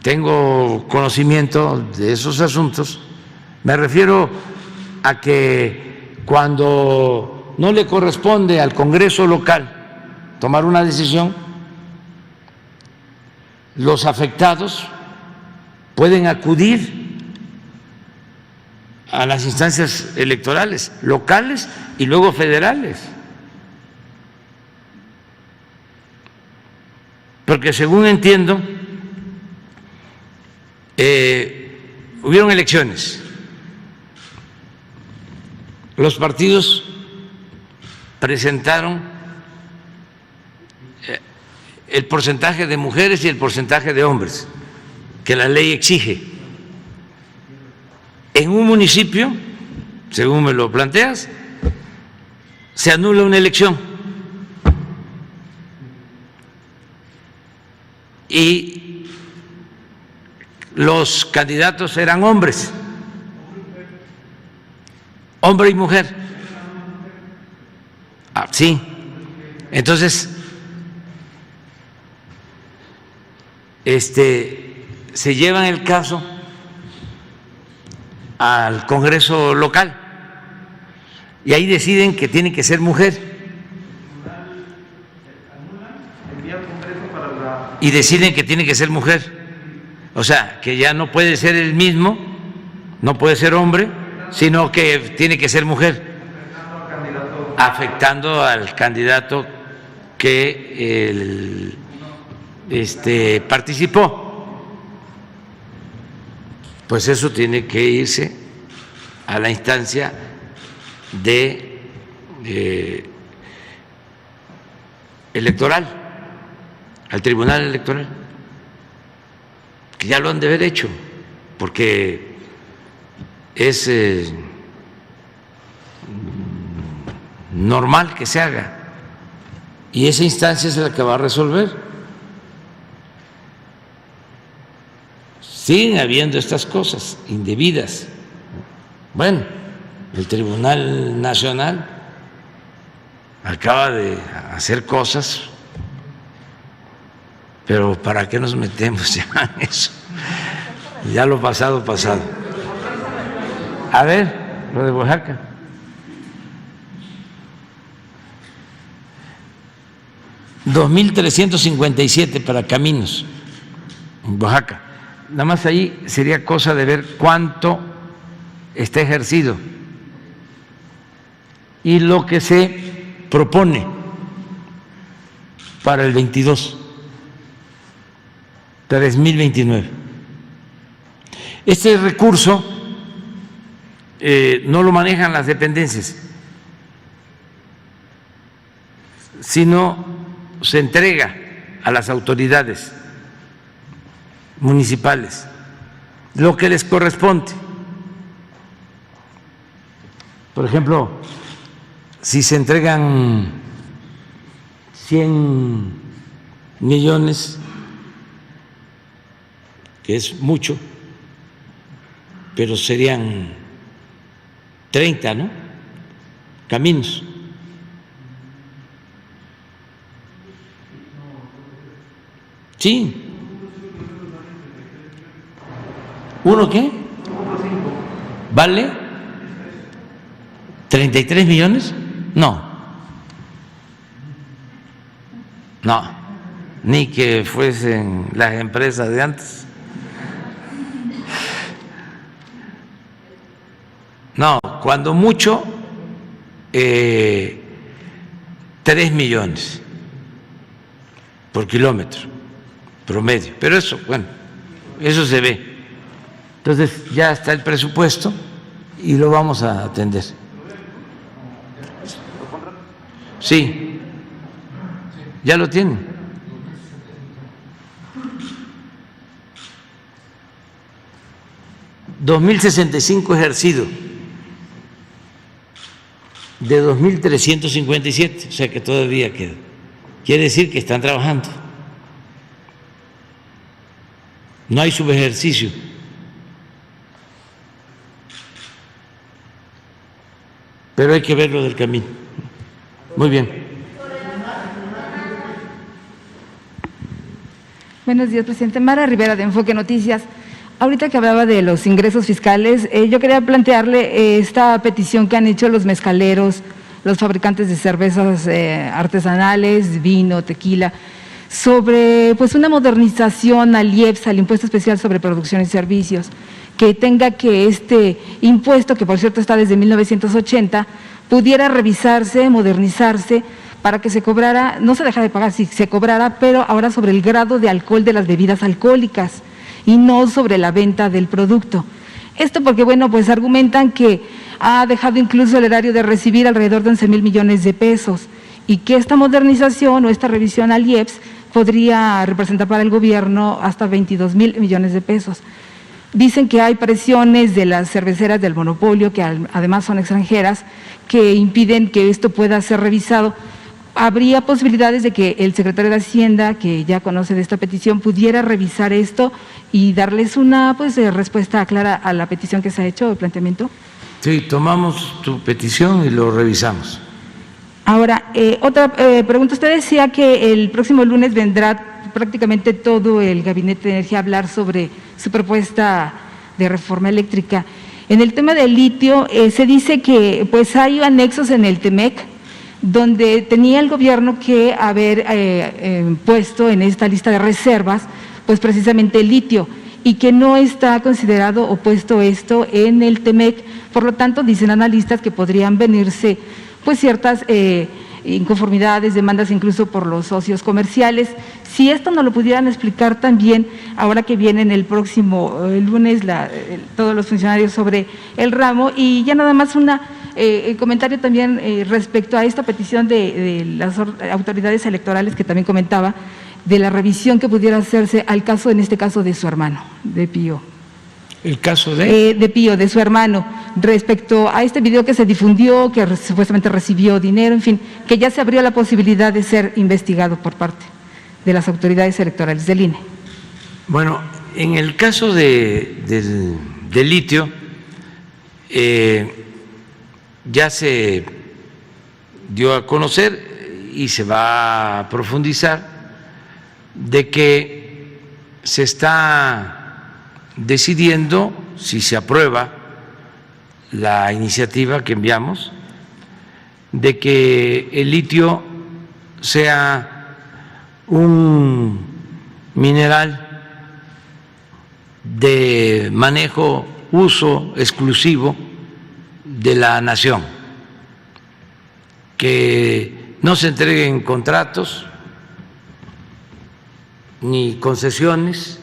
tengo conocimiento de esos asuntos, me refiero a que cuando no le corresponde al Congreso local tomar una decisión, los afectados pueden acudir a las instancias electorales locales y luego federales, porque según entiendo hubieron elecciones, los partidos presentaron el porcentaje de mujeres y el porcentaje de hombres que la ley exige. En un municipio, según me lo planteas, se anula una elección y los candidatos eran hombres, hombre y mujer. Sí, entonces se llevan el caso al Congreso local y ahí deciden que tiene que ser mujer y deciden que tiene que ser mujer, o sea que ya no puede ser el mismo, no puede ser hombre, sino que tiene que ser mujer, afectando al candidato que participó. Pues eso tiene que irse a la instancia de electoral, al Tribunal Electoral, que ya lo han de haber hecho, porque es normal que se haga, y esa instancia es la que va a resolver. Siguen habiendo estas cosas indebidas. Bueno, el Tribunal Nacional acaba de hacer cosas, pero ¿para qué nos metemos ya en eso? Ya lo pasado, pasado. A ver, lo de Oaxaca. $2,357 para caminos en Oaxaca. Nada más ahí sería cosa de ver cuánto está ejercido y lo que se propone para el 22, 3,029. Este recurso no lo manejan las dependencias, sino se entrega a las autoridades municipales lo que les corresponde. Por ejemplo, si se entregan 100 millones, que es mucho, pero serían 30, ¿no? Caminos. Sí. ¿Uno qué? ¿Vale? ¿33 millones? No. No. Ni que fuesen las empresas de antes. No, cuando mucho, 3 millones por kilómetro promedio. Pero eso, bueno, eso se ve. Entonces ya está el presupuesto y lo vamos a atender. Sí, ya lo tienen. $2,065 ejercido de 2,357, o sea que todavía queda. Quiere decir que están trabajando. No hay subejercicio. Pero hay que ver lo del camino. Muy bien. Buenos días, presidente. Mara Rivera, de Enfoque Noticias. Ahorita que hablaba de los ingresos fiscales, yo quería plantearle esta petición que han hecho los mezcaleros, los fabricantes de cervezas artesanales, vino, tequila, sobre pues una modernización al IEPS, al Impuesto Especial sobre Producción y Servicios, que tenga que este impuesto, que por cierto está desde 1980, pudiera revisarse, modernizarse, para que se cobrara, no se dejara de pagar, sí, se cobrara, pero ahora sobre el grado de alcohol de las bebidas alcohólicas y no sobre la venta del producto. Esto porque, bueno, pues argumentan que ha dejado incluso el erario de recibir alrededor de 11,000 millones de pesos y que esta modernización o esta revisión al IEPS podría representar para el gobierno hasta 22,000 millones de pesos. Dicen que hay presiones de las cerveceras del monopolio, que además son extranjeras, que impiden que esto pueda ser revisado. ¿Habría posibilidades de que el secretario de Hacienda, que ya conoce de esta petición, pudiera revisar esto y darles una respuesta clara a la petición que se ha hecho, el planteamiento? Sí, tomamos tu petición y lo revisamos. Ahora, otra pregunta. Usted decía que el próximo lunes vendrá prácticamente todo el Gabinete de Energía a hablar sobre su propuesta de reforma eléctrica. En el tema del litio, se dice que pues hay anexos en el TEMEC donde tenía el gobierno que haber puesto en esta lista de reservas pues precisamente el litio y que no está considerado o puesto esto en el TEMEC. Por lo tanto, dicen analistas que podrían venirse pues ciertas inconformidades, demandas incluso por los socios comerciales. Si esto nos lo pudieran explicar también, ahora que vienen el próximo lunes todos los funcionarios sobre el ramo. Y ya nada más el comentario también respecto a esta petición de las autoridades electorales que también comentaba, de la revisión que pudiera hacerse al caso, en este caso, de su hermano, de Pío. ¿El caso de? De Pío, de su hermano, respecto a este video que se difundió, que supuestamente recibió dinero, en fin, que ya se abrió la posibilidad de ser investigado por parte de las autoridades electorales del INE. Bueno, en el caso del litio, ya se dio a conocer y se va a profundizar de que se está decidiendo, si se aprueba la iniciativa que enviamos, de que el litio sea un mineral de manejo, uso exclusivo de la nación, que no se entreguen contratos ni concesiones,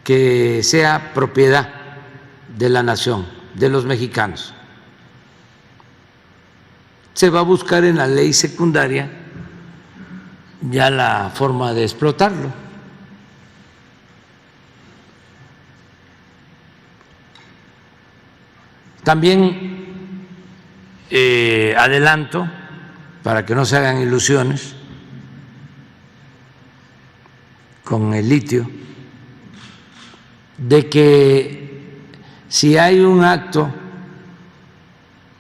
que sea propiedad de la nación, de los mexicanos. Se va a buscar en la ley secundaria ya la forma de explotarlo. También adelanto, para que no se hagan ilusiones con el litio, de que si hay un acto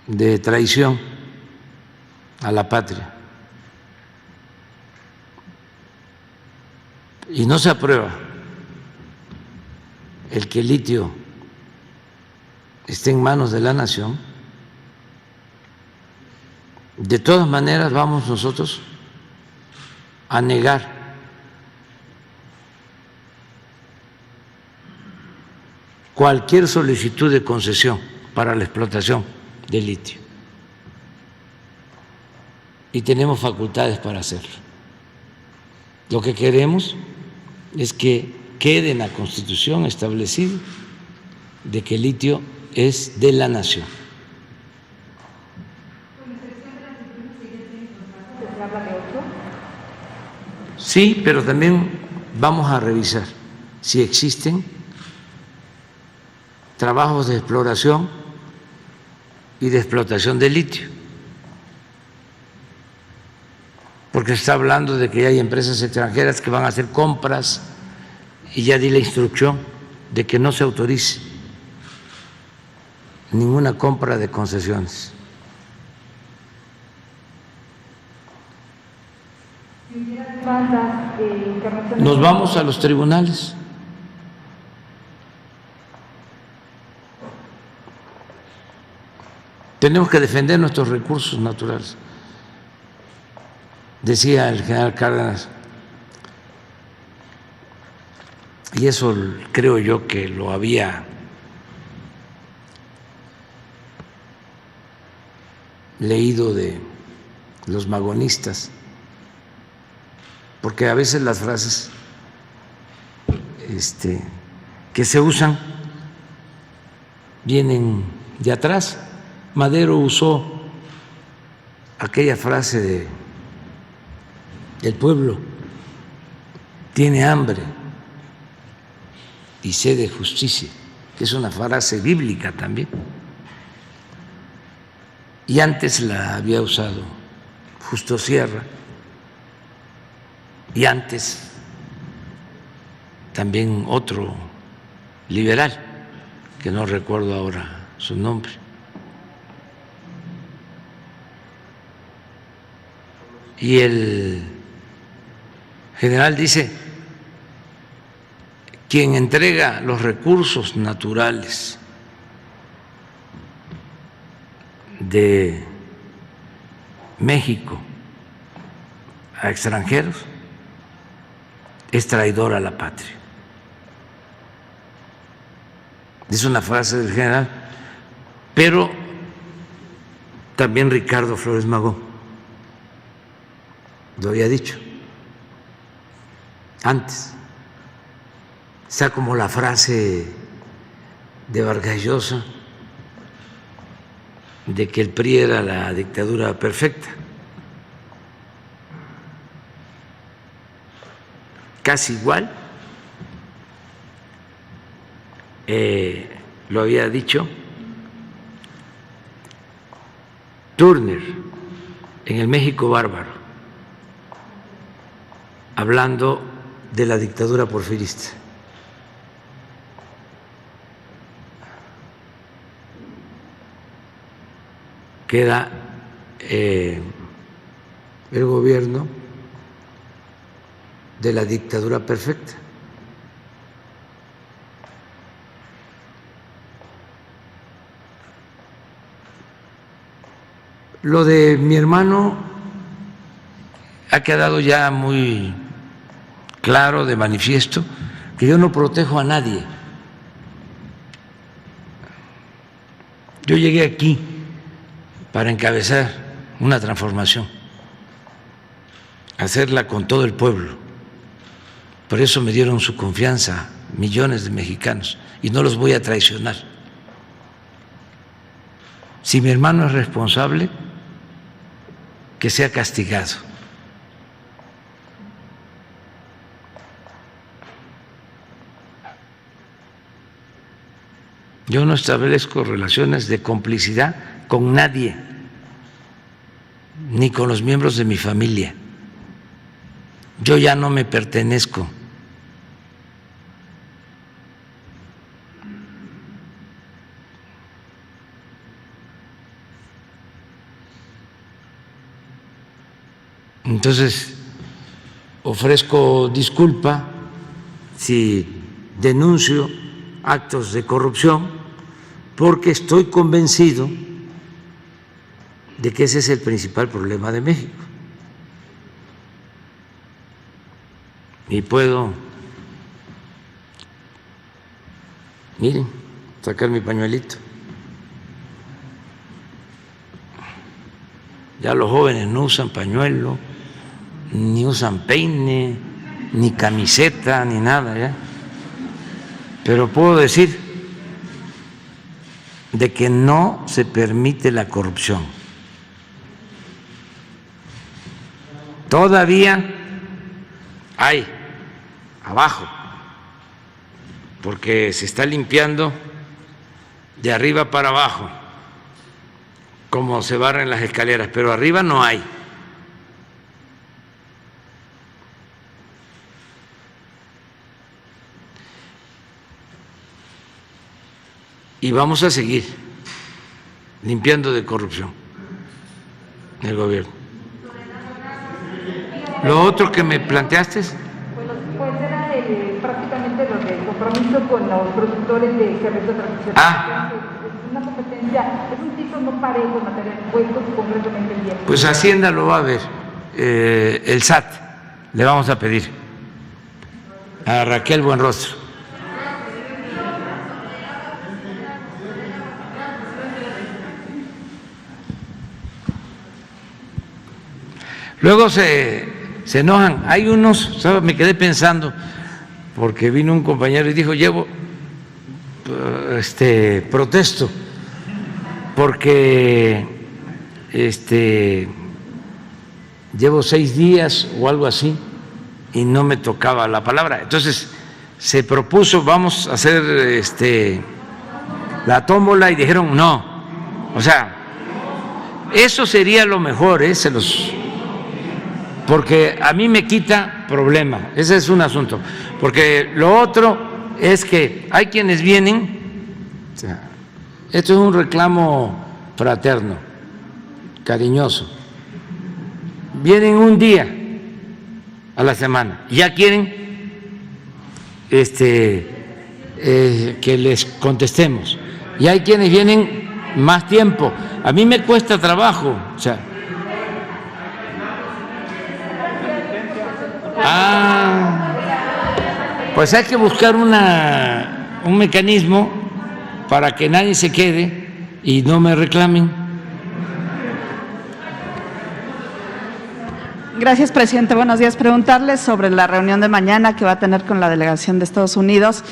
de traición a la patria y no se aprueba el que el litio esté en manos de la nación, de todas maneras vamos nosotros a negar cualquier solicitud de concesión para la explotación del litio. Y tenemos facultades para hacerlo. Lo que queremos es que quede en la Constitución establecido de que el litio es de la nación. Sí, pero también vamos a revisar si existen trabajos de exploración y de explotación de litio, porque se está hablando de que hay empresas extranjeras que van a hacer compras y ya di la instrucción de que no se autorice ninguna compra de concesiones. Nos vamos a los tribunales. Tenemos que defender nuestros recursos naturales. Decía el general Cárdenas, y eso creo yo que lo había leído de los magonistas, porque a veces las frases que se usan vienen de atrás. Madero usó aquella frase de el pueblo tiene hambre y sed de justicia, que es una frase bíblica también. Y antes la había usado Justo Sierra, y antes también otro liberal, que no recuerdo ahora su nombre. Y el general dice, quien entrega los recursos naturales de México a extranjeros es traidor a la patria. Es una frase del general, pero también Ricardo Flores Magón lo había dicho antes. Está como la frase de Vargas Llosa de que el PRI era la dictadura perfecta. Casi igual lo había dicho Turner en el México bárbaro, hablando de la dictadura porfirista. Que era el gobierno de la dictadura perfecta. Lo de mi hermano ha quedado ya muy claro, de manifiesto, que yo no protejo a nadie. Yo llegué aquí para encabezar una transformación, hacerla con todo el pueblo. Por eso me dieron su confianza millones de mexicanos y no los voy a traicionar. Si mi hermano es responsable, que sea castigado. Yo no establezco relaciones de complicidad con nadie, ni con los miembros de mi familia. Yo ya no me pertenezco. Entonces, ofrezco disculpa si denuncio actos de corrupción, porque estoy convencido de que ese es el principal problema de México. Y puedo, miren, sacar mi pañuelito. Ya los jóvenes no usan pañuelo, ni usan peine, ni camiseta, ni nada, ¿ya? Pero puedo decir de que no se permite la corrupción. Todavía hay abajo, porque se está limpiando de arriba para abajo, como se barren las escaleras, pero arriba no hay. Y vamos a seguir limpiando de corrupción en el gobierno. Lo otro que me planteaste es… Pues era prácticamente lo del compromiso con los productores de cerveza tradicional. Es una competencia, es un tipo no parejo en materia de impuestos, concretamente el 10. Pues Hacienda lo va a ver, el SAT le vamos a pedir a Raquel Buenrostro. Luego se enojan. Hay unos, ¿sabes? Me quedé pensando, porque vino un compañero y dijo, protesto, porque llevo 6 días o algo así y no me tocaba la palabra. Entonces se propuso, vamos a hacer la tómbola, y dijeron no. O sea, eso sería lo mejor, porque a mí me quita problema, ese es un asunto, porque lo otro es que hay quienes vienen, o sea, esto es un reclamo fraterno, cariñoso, vienen un día a la semana y ya quieren que les contestemos, y hay quienes vienen más tiempo. A mí me cuesta trabajo, o sea, pues hay que buscar un mecanismo para que nadie se quede y no me reclamen. Gracias, presidente. Buenos días. Preguntarle sobre la reunión de mañana que va a tener con la delegación de Estados Unidos.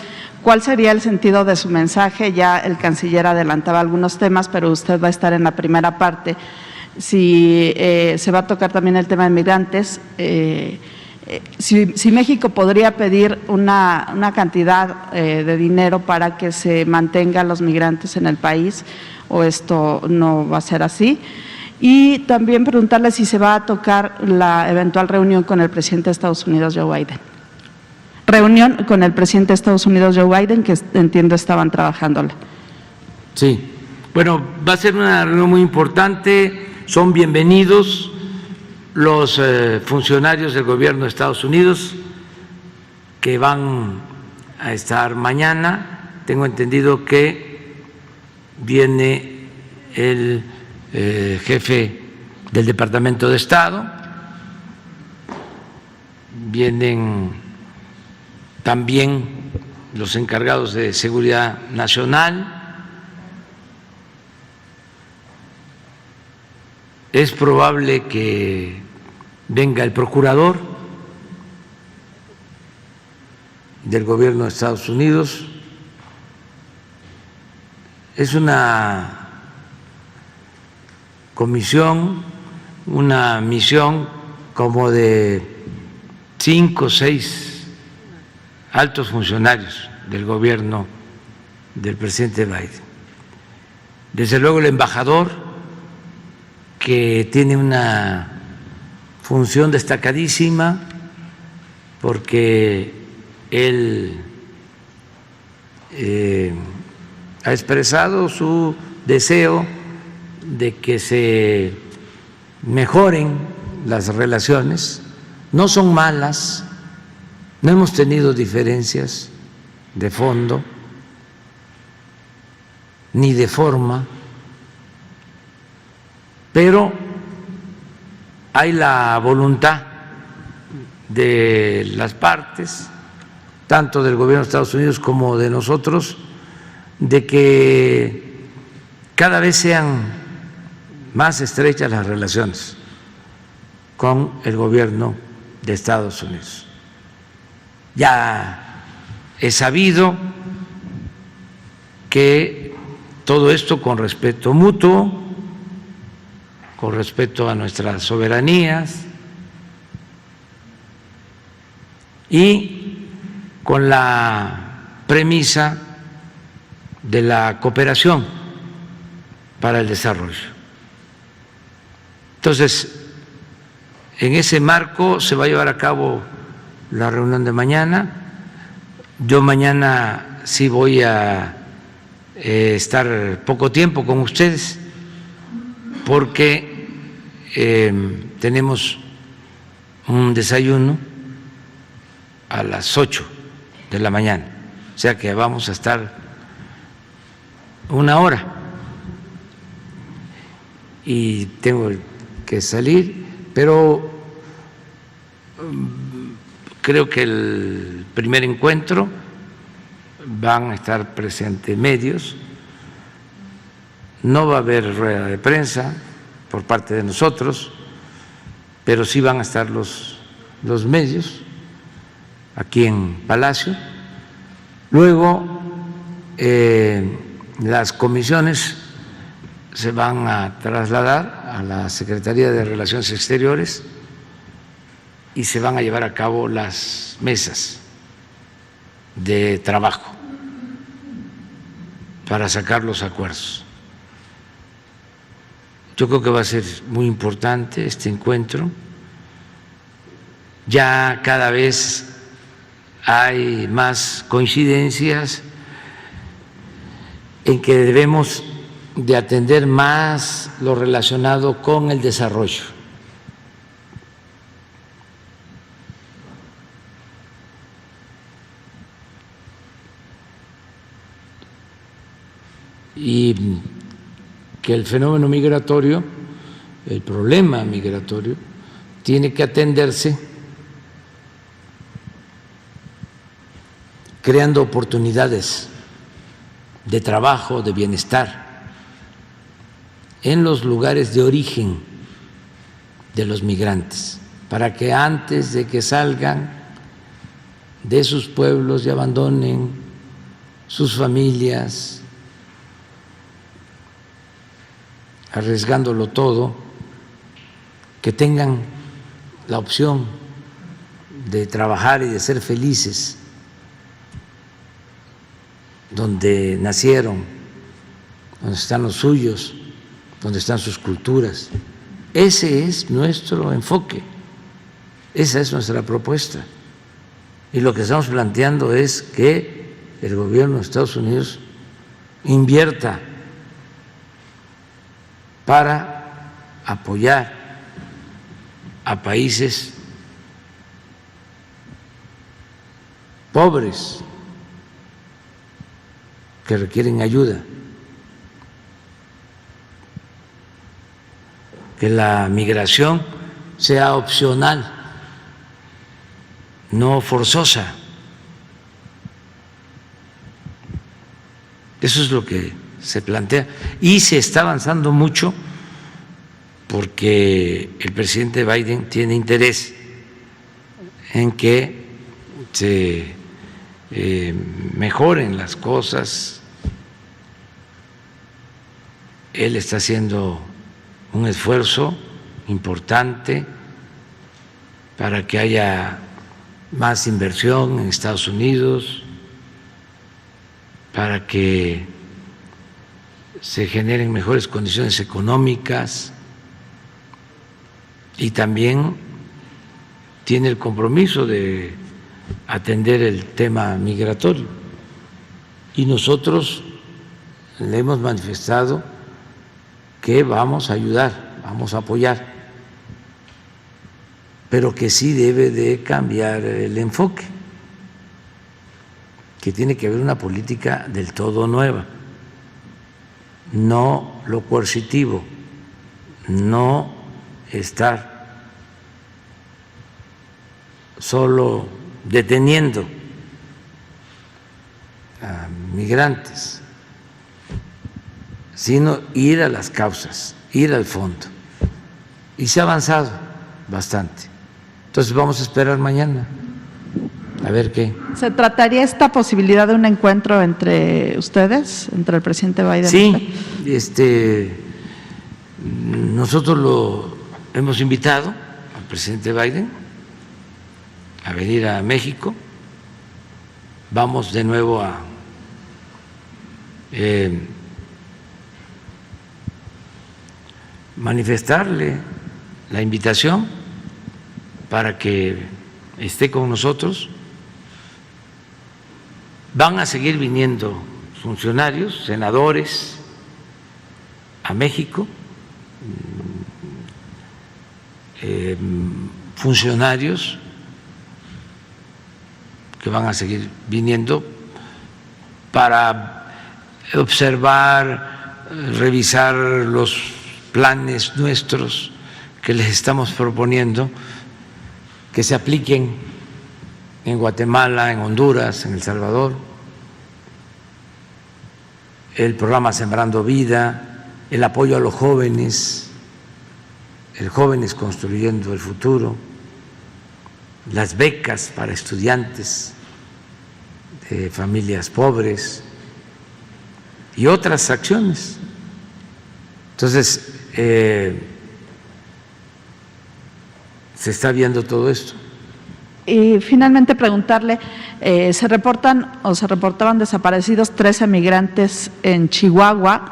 ¿Cuál sería el sentido de su mensaje? Ya el canciller adelantaba algunos temas, pero usted va a estar en la primera parte. Si se va a tocar también el tema de migrantes, si México podría pedir una cantidad de dinero para que se mantengan los migrantes en el país, o esto no va a ser así. Y también preguntarle si se va a tocar la eventual reunión con el presidente de Estados Unidos, Joe Biden. Reunión con el presidente de Estados Unidos, Joe Biden, que entiendo estaban trabajándola. Sí, bueno, va a ser una reunión muy importante, son bienvenidos los funcionarios del gobierno de Estados Unidos que van a estar mañana. Tengo entendido que viene el jefe del Departamento de Estado, vienen también los encargados de seguridad nacional. Es probable que venga el procurador del gobierno de Estados Unidos. Es una comisión, una misión como de 5 o 6 altos funcionarios del gobierno del presidente Biden. Desde luego el embajador, que tiene una función destacadísima porque él ha expresado su deseo de que se mejoren las relaciones. No son malas, no hemos tenido diferencias de fondo ni de forma, pero hay la voluntad de las partes, tanto del gobierno de Estados Unidos como de nosotros, de que cada vez sean más estrechas las relaciones con el gobierno de Estados Unidos. Ya es sabido que todo esto con respeto mutuo, con respeto a nuestras soberanías y con la premisa de la cooperación para el desarrollo. Entonces, en ese marco se va a llevar a cabo la reunión de mañana. Yo mañana sí voy a estar poco tiempo con ustedes porque tenemos un desayuno a las 8 de la mañana, o sea que vamos a estar 1 hora y tengo que salir, pero creo que el primer encuentro van a estar presentes medios, no va a haber rueda de prensa por parte de nosotros, pero sí van a estar los medios aquí en Palacio. Luego las comisiones se van a trasladar a la Secretaría de Relaciones Exteriores y se van a llevar a cabo las mesas de trabajo para sacar los acuerdos. Yo creo que va a ser muy importante este encuentro. Ya cada vez hay más coincidencias en que debemos de atender más lo relacionado con el desarrollo. Y que el fenómeno migratorio, el problema migratorio, tiene que atenderse creando oportunidades de trabajo, de bienestar en los lugares de origen de los migrantes. para que antes de que salgan de sus pueblos y abandonen sus familias, arriesgándolo todo, que tengan la opción de trabajar y de ser felices donde nacieron, donde están los suyos, donde están sus culturas. Ese es nuestro enfoque, esa es nuestra propuesta. Y lo que estamos planteando es que el gobierno de Estados Unidos invierta para apoyar a países pobres que requieren ayuda, que la migración sea opcional, no forzosa. Eso es lo que se plantea y se está avanzando mucho porque el presidente Biden tiene interés en que se mejoren las cosas. Él está haciendo un esfuerzo importante para que haya más inversión en Estados Unidos, para que se generen mejores condiciones económicas y también tiene el compromiso de atender el tema migratorio. Y nosotros le hemos manifestado que vamos a ayudar, vamos a apoyar, pero que sí debe de cambiar el enfoque, que tiene que haber una política del todo nueva, no lo coercitivo, no estar solo deteniendo a migrantes, sino ir a las causas, ir al fondo. Y se ha avanzado bastante. Entonces vamos a esperar mañana a ver qué. ¿Se trataría esta posibilidad de un encuentro entre ustedes, entre el presidente Biden? Sí, nosotros lo hemos invitado al presidente Biden a venir a México. Vamos de nuevo a manifestarle la invitación para que esté con nosotros. Van a seguir viniendo funcionarios, senadores a México, funcionarios que van a seguir viniendo para observar, revisar los planes nuestros que les estamos proponiendo que se apliquen en Guatemala, en Honduras, en El Salvador, el programa Sembrando Vida, el apoyo a los jóvenes, el Jóvenes Construyendo el Futuro, las becas para estudiantes de familias pobres y otras acciones. Entonces, se está viendo todo esto. Y finalmente preguntarle, se reportan o se reportaban desaparecidos 13 migrantes en Chihuahua.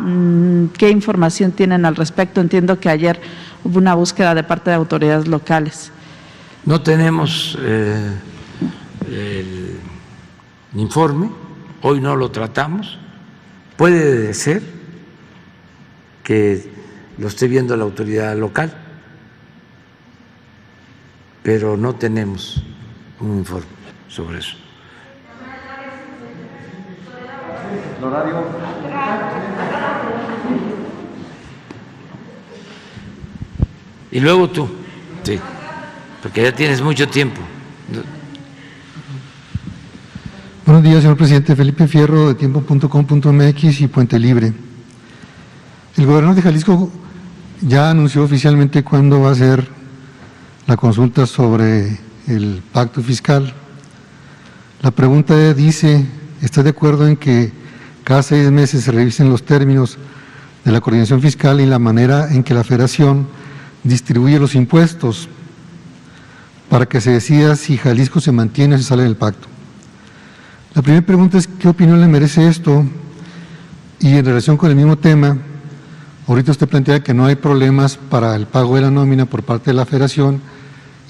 ¿Qué información tienen al respecto? Entiendo que ayer hubo una búsqueda de parte de autoridades locales. No tenemos el informe, hoy no lo tratamos. Puede ser que lo esté viendo la autoridad local, pero no tenemos un informe sobre eso. Y luego tú, sí, porque ya tienes mucho tiempo. Buenos días, señor presidente. Felipe Fierro, de tiempo.com.mx y Puente Libre. El gobernador de Jalisco ya anunció oficialmente cuándo va a ser la consulta sobre el pacto fiscal. La pregunta dice, ¿está de acuerdo en que cada 6 meses se revisen los términos de la coordinación fiscal y la manera en que la Federación distribuye los impuestos para que se decida si Jalisco se mantiene o se sale del pacto? La primera pregunta es, ¿qué opinión le merece esto? Y en relación con el mismo tema, ahorita usted plantea que no hay problemas para el pago de la nómina por parte de la Federación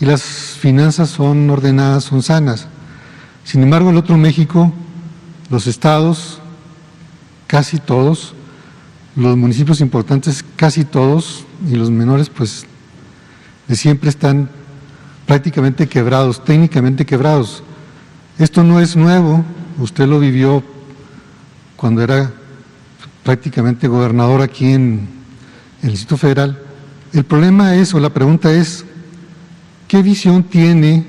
y las finanzas son ordenadas, son sanas. Sin embargo, en el otro México, los estados, casi todos, los municipios importantes, casi todos, y los menores, pues, de siempre están prácticamente quebrados, técnicamente quebrados. Esto no es nuevo, usted lo vivió cuando era prácticamente gobernador aquí en el Distrito Federal. El problema es, o la pregunta es, ¿qué visión tiene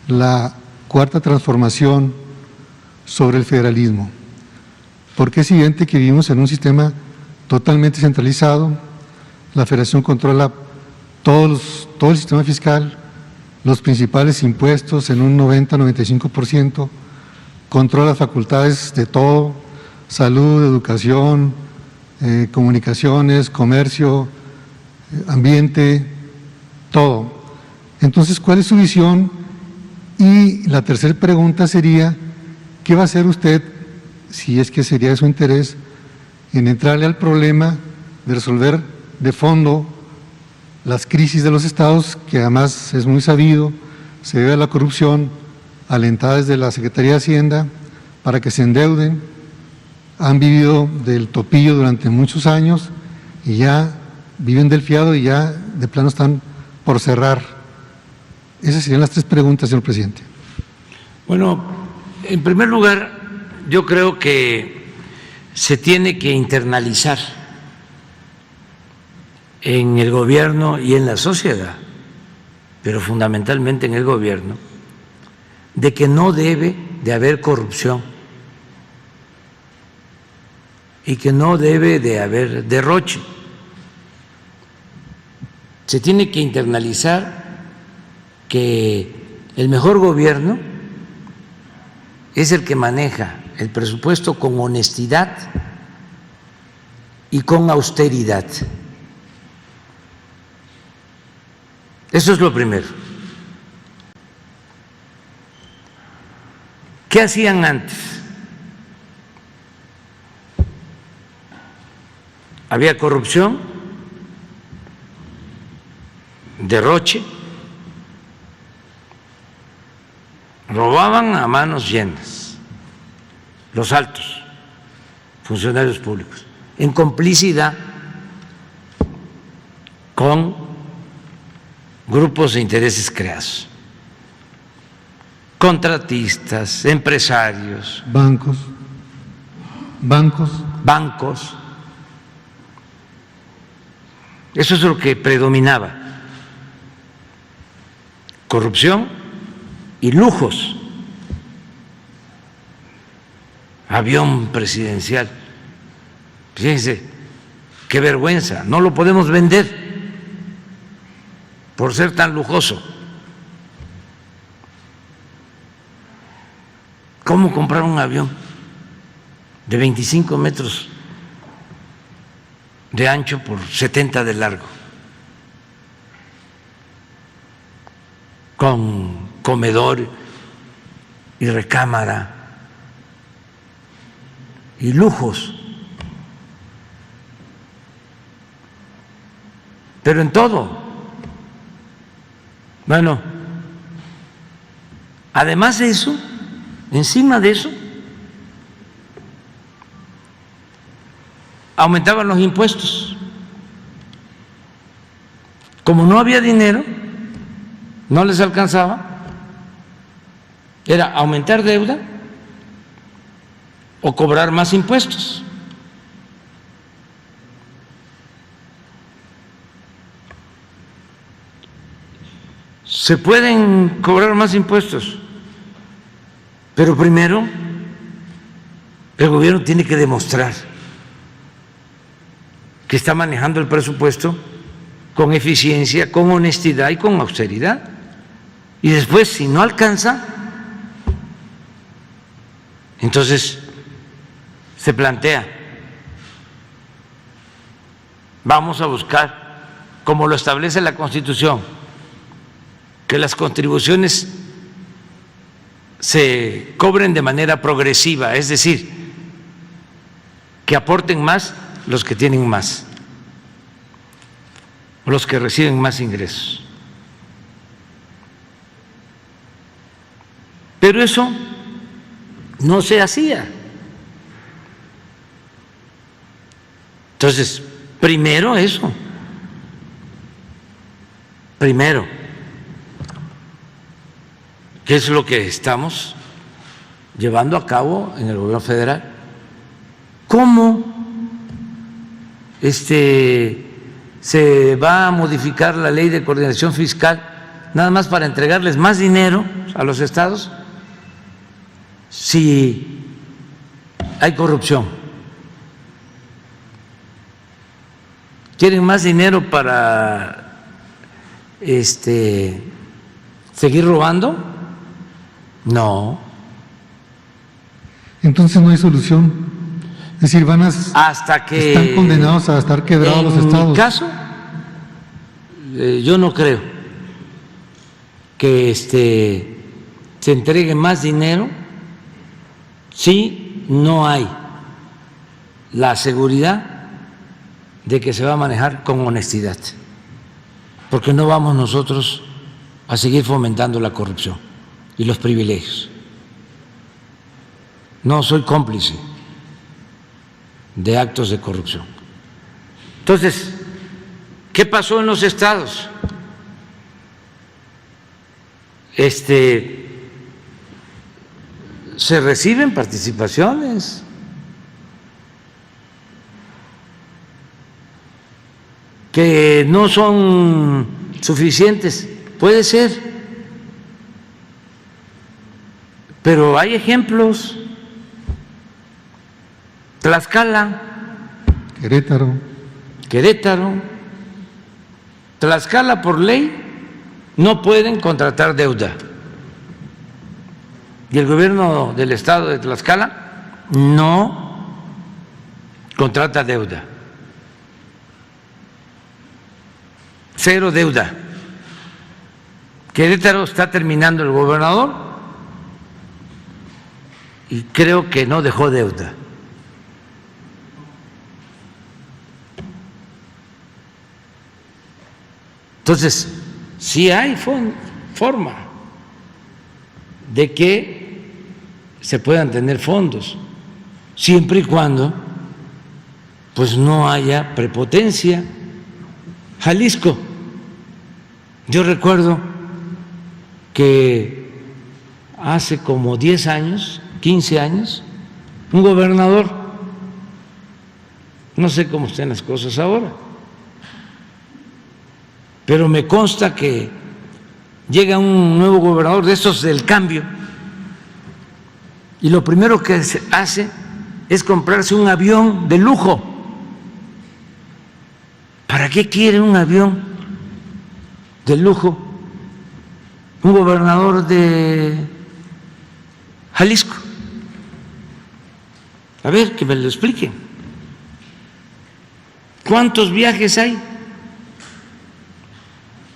la Cuarta Transformación sobre el federalismo? Porque es evidente que vivimos en un sistema totalmente centralizado, la Federación controla todo el sistema fiscal, los principales impuestos en un 90-95%, controla las facultades de todo, salud, educación, comunicaciones, comercio, ambiente, todo. Entonces, ¿cuál es su visión? Y la tercera pregunta sería, ¿qué va a hacer usted, si es que sería de su interés, en entrarle al problema de resolver de fondo las crisis de los estados, que además es muy sabido, se debe a la corrupción alentada desde la Secretaría de Hacienda para que se endeuden, han vivido del topillo durante muchos años y ya viven del fiado y ya de plano están por cerrar? Esas serían las 3 preguntas, señor presidente. Bueno, en primer lugar, yo creo que se tiene que internalizar en el gobierno y en la sociedad, pero fundamentalmente en el gobierno, de que no debe de haber corrupción y que no debe de haber derroche. Se tiene que internalizar que el mejor gobierno es el que maneja el presupuesto con honestidad y con austeridad. Eso es lo primero. ¿Qué hacían antes? Había corrupción, derroche, robaban a manos llenas los altos funcionarios públicos, en complicidad con grupos de intereses creados, contratistas, empresarios, Bancos. bancos. Eso es lo que predominaba: corrupción y lujos. Avión presidencial, fíjense qué vergüenza, no lo podemos vender por ser tan lujoso. ¿Cómo comprar un avión de 25 metros de ancho por 70 de largo, con comedor y recámara y lujos? Pero en todo. Bueno, además de eso, encima de eso, aumentaban los impuestos. Como no había dinero, no les alcanzaba, era aumentar deuda o cobrar más impuestos. Se pueden cobrar más impuestos, pero primero el gobierno tiene que demostrar que está manejando el presupuesto con eficiencia, con honestidad y con austeridad. Y después, si no alcanza, entonces se plantea, vamos a buscar, como lo establece la Constitución, que las contribuciones se cobren de manera progresiva, es decir, que aporten más los que tienen más, los que reciben más ingresos. Pero eso no se hacía. Entonces, primero eso, primero, ¿qué es lo que estamos llevando a cabo en el gobierno federal? ¿Cómo se va a modificar la ley de coordinación fiscal nada más para entregarles más dinero a los estados si hay corrupción? ¿Quieren más dinero para seguir robando? No. Entonces no hay solución. Es decir, hasta que están condenados a estar quebrados los estados. En mi caso, yo no creo que se entregue más dinero si no hay la seguridad de que se va a manejar con honestidad, porque no vamos nosotros a seguir fomentando la corrupción y los privilegios. No soy cómplice de actos de corrupción. Entonces, ¿qué pasó en los estados? Se reciben participaciones. Que no son suficientes, puede ser, pero hay ejemplos. Tlaxcala, Querétaro. Tlaxcala por ley no pueden contratar deuda. Y el gobierno del estado de Tlaxcala no contrata deuda. Cero deuda. Querétaro está terminando el gobernador y creo que no dejó deuda. Entonces, sí hay forma de que se puedan tener fondos, siempre y cuando pues no haya prepotencia. Jalisco, yo recuerdo que hace como 10 años, 15 años, un gobernador, no sé cómo están las cosas ahora, pero me consta que llega un nuevo gobernador de estos del cambio y lo primero que hace es comprarse un avión de lujo. ¿Para qué quiere un avión de lujo un gobernador de Jalisco? A ver, que me lo expliquen. ¿Cuántos viajes hay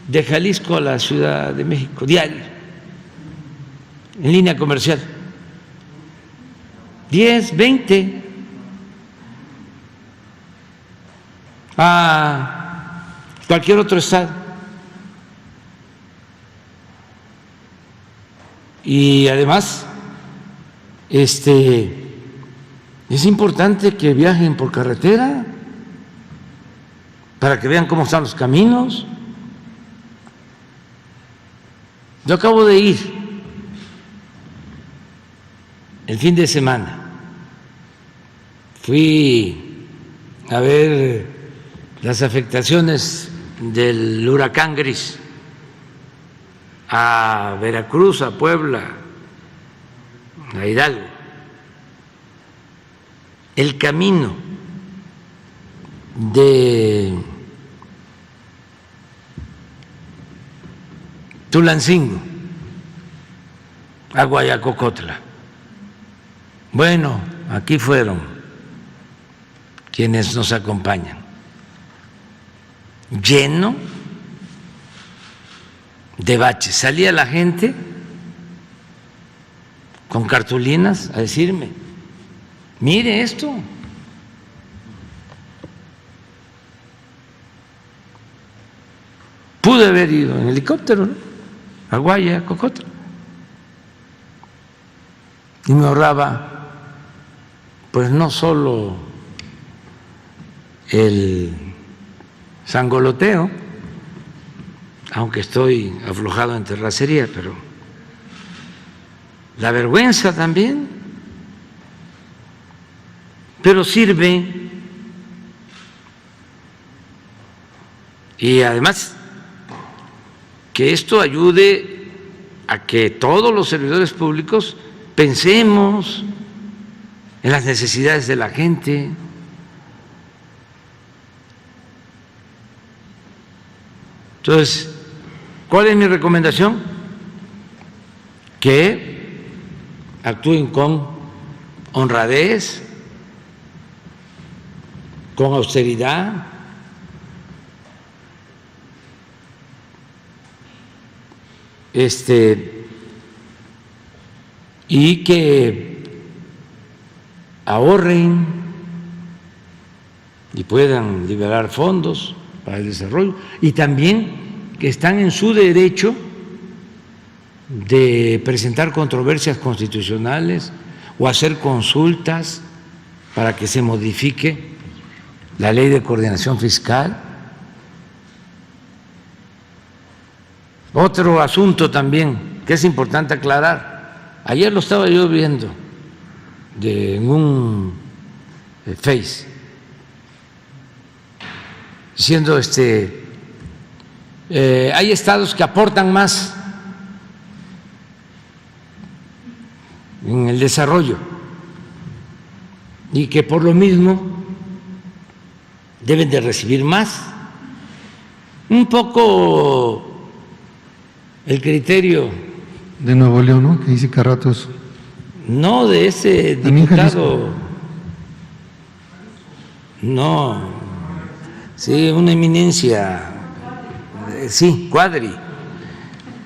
de Jalisco a la Ciudad de México diario en línea comercial? 10, 20. A cualquier otro estado. Y además, es importante que viajen por carretera para que vean cómo están los caminos. Yo acabo de ir el fin de semana, fui a ver las afectaciones del huracán Gris a Veracruz, a Puebla, a Hidalgo. El camino de Tulancingo a Guayacocotla. Bueno, aquí fueron quienes nos acompañan. Lleno de baches. Salía la gente con cartulinas a decirme, mire esto. Pude haber ido en helicóptero, ¿no?, a Guayacocotla, y me ahorraba pues no solo el sangoloteo, aunque estoy aflojado en terracería, pero la vergüenza también, pero sirve. Y además que esto ayude a que todos los servidores públicos pensemos en las necesidades de la gente. Entonces, ¿cuál es mi recomendación? Que actúen con honradez, con austeridad, y que ahorren y puedan liberar fondos para el desarrollo, y también que están en su derecho de presentar controversias constitucionales o hacer consultas para que se modifique la ley de coordinación fiscal. Otro asunto también que es importante aclarar, ayer lo estaba yo viendo en un Face, diciendo hay estados que aportan más en el desarrollo y que por lo mismo deben de recibir más. Un poco el criterio De Nuevo León, ¿no?, que dice que a ratos. no de ese También diputado, no, sí, una eminencia, sí, Cuadri,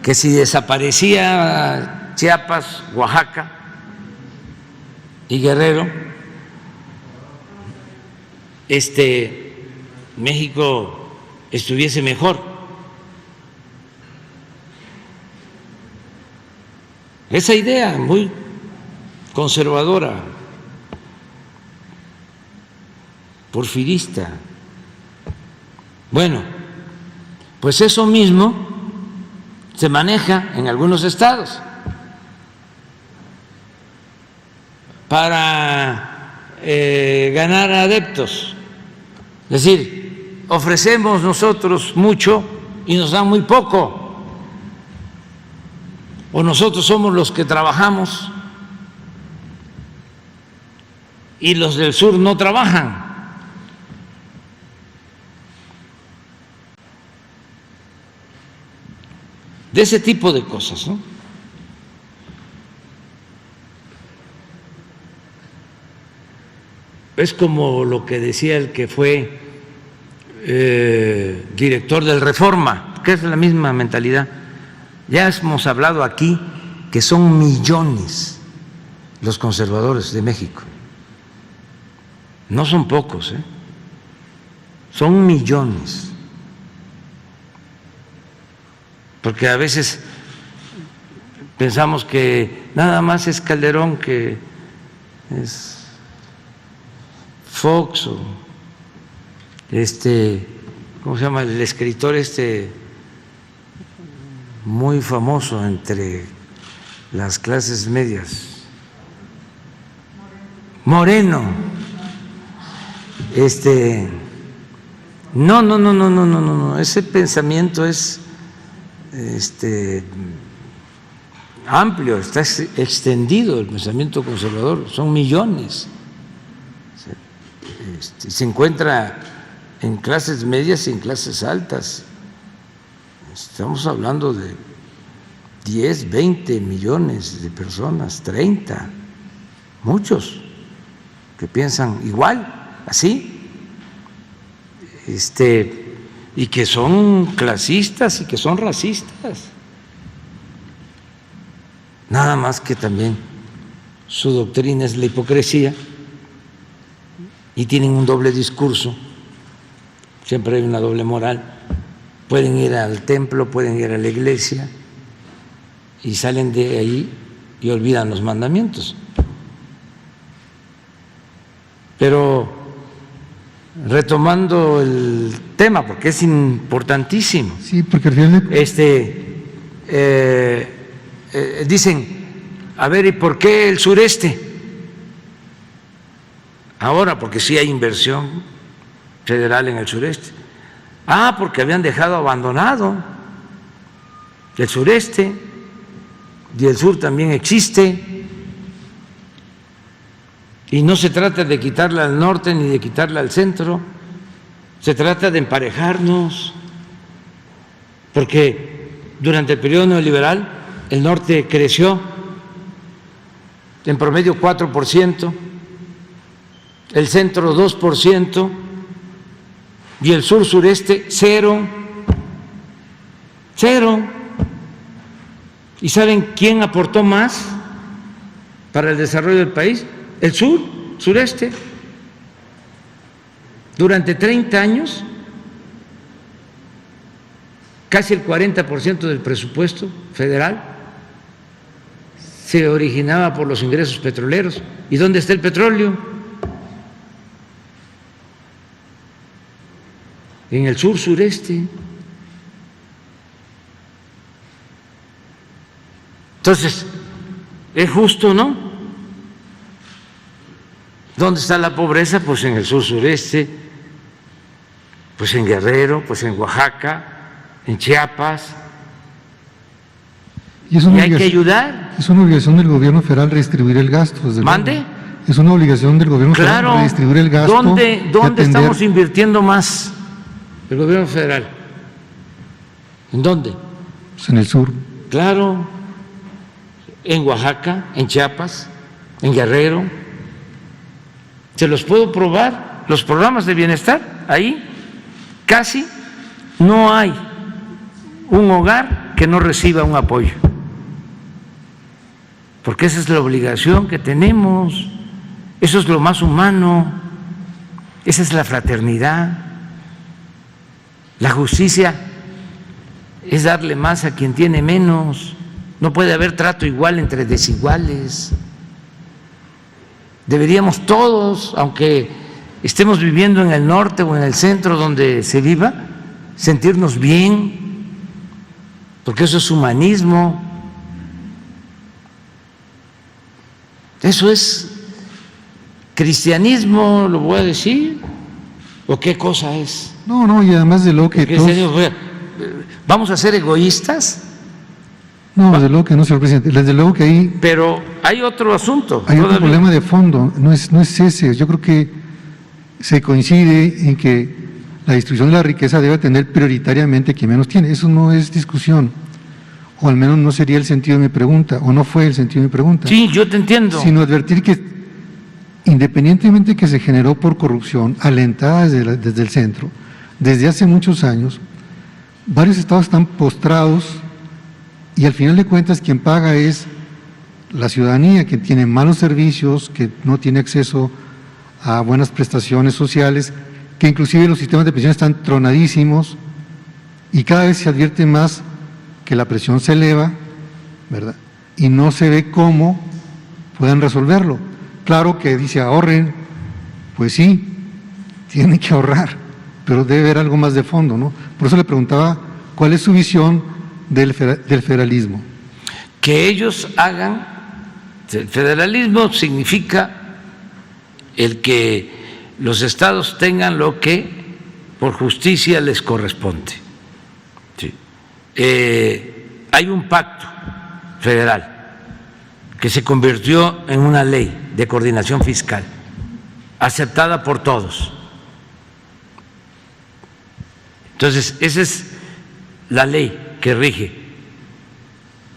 que si desaparecía Chiapas, Oaxaca y Guerrero, México estuviese mejor. Esa idea muy conservadora, porfirista. Bueno, pues eso mismo se maneja en algunos estados para ganar adeptos. Es decir, ofrecemos nosotros mucho y nos dan muy poco. O nosotros somos los que trabajamos y los del sur no trabajan. De ese tipo de cosas, ¿no? Es como lo que decía el que fue director del Reforma, que es la misma mentalidad. Ya hemos hablado aquí que son millones los conservadores de México. No son pocos, son millones. Porque a veces pensamos que nada más es Calderón, que es Fox o ¿cómo se llama? El escritor muy famoso entre las clases medias, Moreno. No, ese pensamiento es amplio, está extendido el pensamiento conservador, son millones. Se encuentra en clases medias y en clases altas. Estamos hablando de 10, 20 millones de personas, 30, muchos que piensan igual, así, y que son clasistas y que son racistas. Nada más que también su doctrina es la hipocresía y tienen un doble discurso, siempre hay una doble moral. Pueden ir al templo, pueden ir a la iglesia y salen de ahí y olvidan los mandamientos. Pero retomando el tema, porque es importantísimo. Sí, porque al final Dicen, a ver, ¿y por qué el sureste? Ahora, porque sí hay inversión federal en el sureste. Ah, porque habían dejado abandonado el sureste y el sur también existe. Y no se trata de quitarle al norte ni de quitarle al centro, se trata de emparejarnos, porque durante el periodo neoliberal el norte creció en promedio 4%, el centro 2% y el sur sureste 0. ¿Y saben quién aportó más para el desarrollo del país? El sureste. Durante 30 años, casi el 40% del presupuesto federal se originaba por los ingresos petroleros. ¿Y dónde está el petróleo? En el sur sureste. Entonces, ¿es justo, no? ¿Dónde está la pobreza? Pues en el sur sureste, pues en Guerrero, pues en Oaxaca, en Chiapas. Y hay que ayudar. Es una obligación del gobierno federal redistribuir el gasto. ¿Mande? Es una obligación del gobierno federal redistribuir el gasto. ¿Dónde estamos invirtiendo más el gobierno federal? ¿En dónde? Pues en el sur. Claro, en Oaxaca, en Chiapas, en Guerrero. Se los puedo probar, los programas de bienestar, ahí casi no hay un hogar que no reciba un apoyo, porque esa es la obligación que tenemos, eso es lo más humano, esa es la fraternidad. La justicia es darle más a quien tiene menos, no puede haber trato igual entre desiguales. Deberíamos todos, aunque estemos viviendo en el norte o en el centro donde se viva, sentirnos bien, porque eso es humanismo, eso es cristianismo, lo voy a decir, ¿o qué cosa es? No, y además de lo que todos... ¿Vamos a ser egoístas? No, desde luego que no, señor presidente. Desde luego que ahí... Pero hay otro asunto. Hay otro problema de fondo, no es ese. Yo creo que se coincide en que la distribución de la riqueza debe atender prioritariamente a quien menos tiene. Eso no es discusión, o al menos no sería el sentido de mi pregunta, o no fue el sentido de mi pregunta. Sí, yo te entiendo. Sino advertir que, independientemente que se generó por corrupción, alentada desde el centro, desde hace muchos años, varios estados están postrados y al final de cuentas quien paga es la ciudadanía, que tiene malos servicios, que no tiene acceso a buenas prestaciones sociales, que inclusive los sistemas de pensión están tronadísimos y cada vez se advierte más que la presión se eleva, ¿verdad? Y no se ve cómo puedan resolverlo. Claro que dice ahorren, pues sí, tienen que ahorrar, pero debe haber algo más de fondo, ¿no? Por eso le preguntaba cuál es su visión del federalismo. Que ellos hagan, el federalismo significa el que los estados tengan lo que por justicia les corresponde. Sí. Hay un pacto federal que se convirtió en una ley de coordinación fiscal, aceptada por todos. Entonces, esa es la ley que rige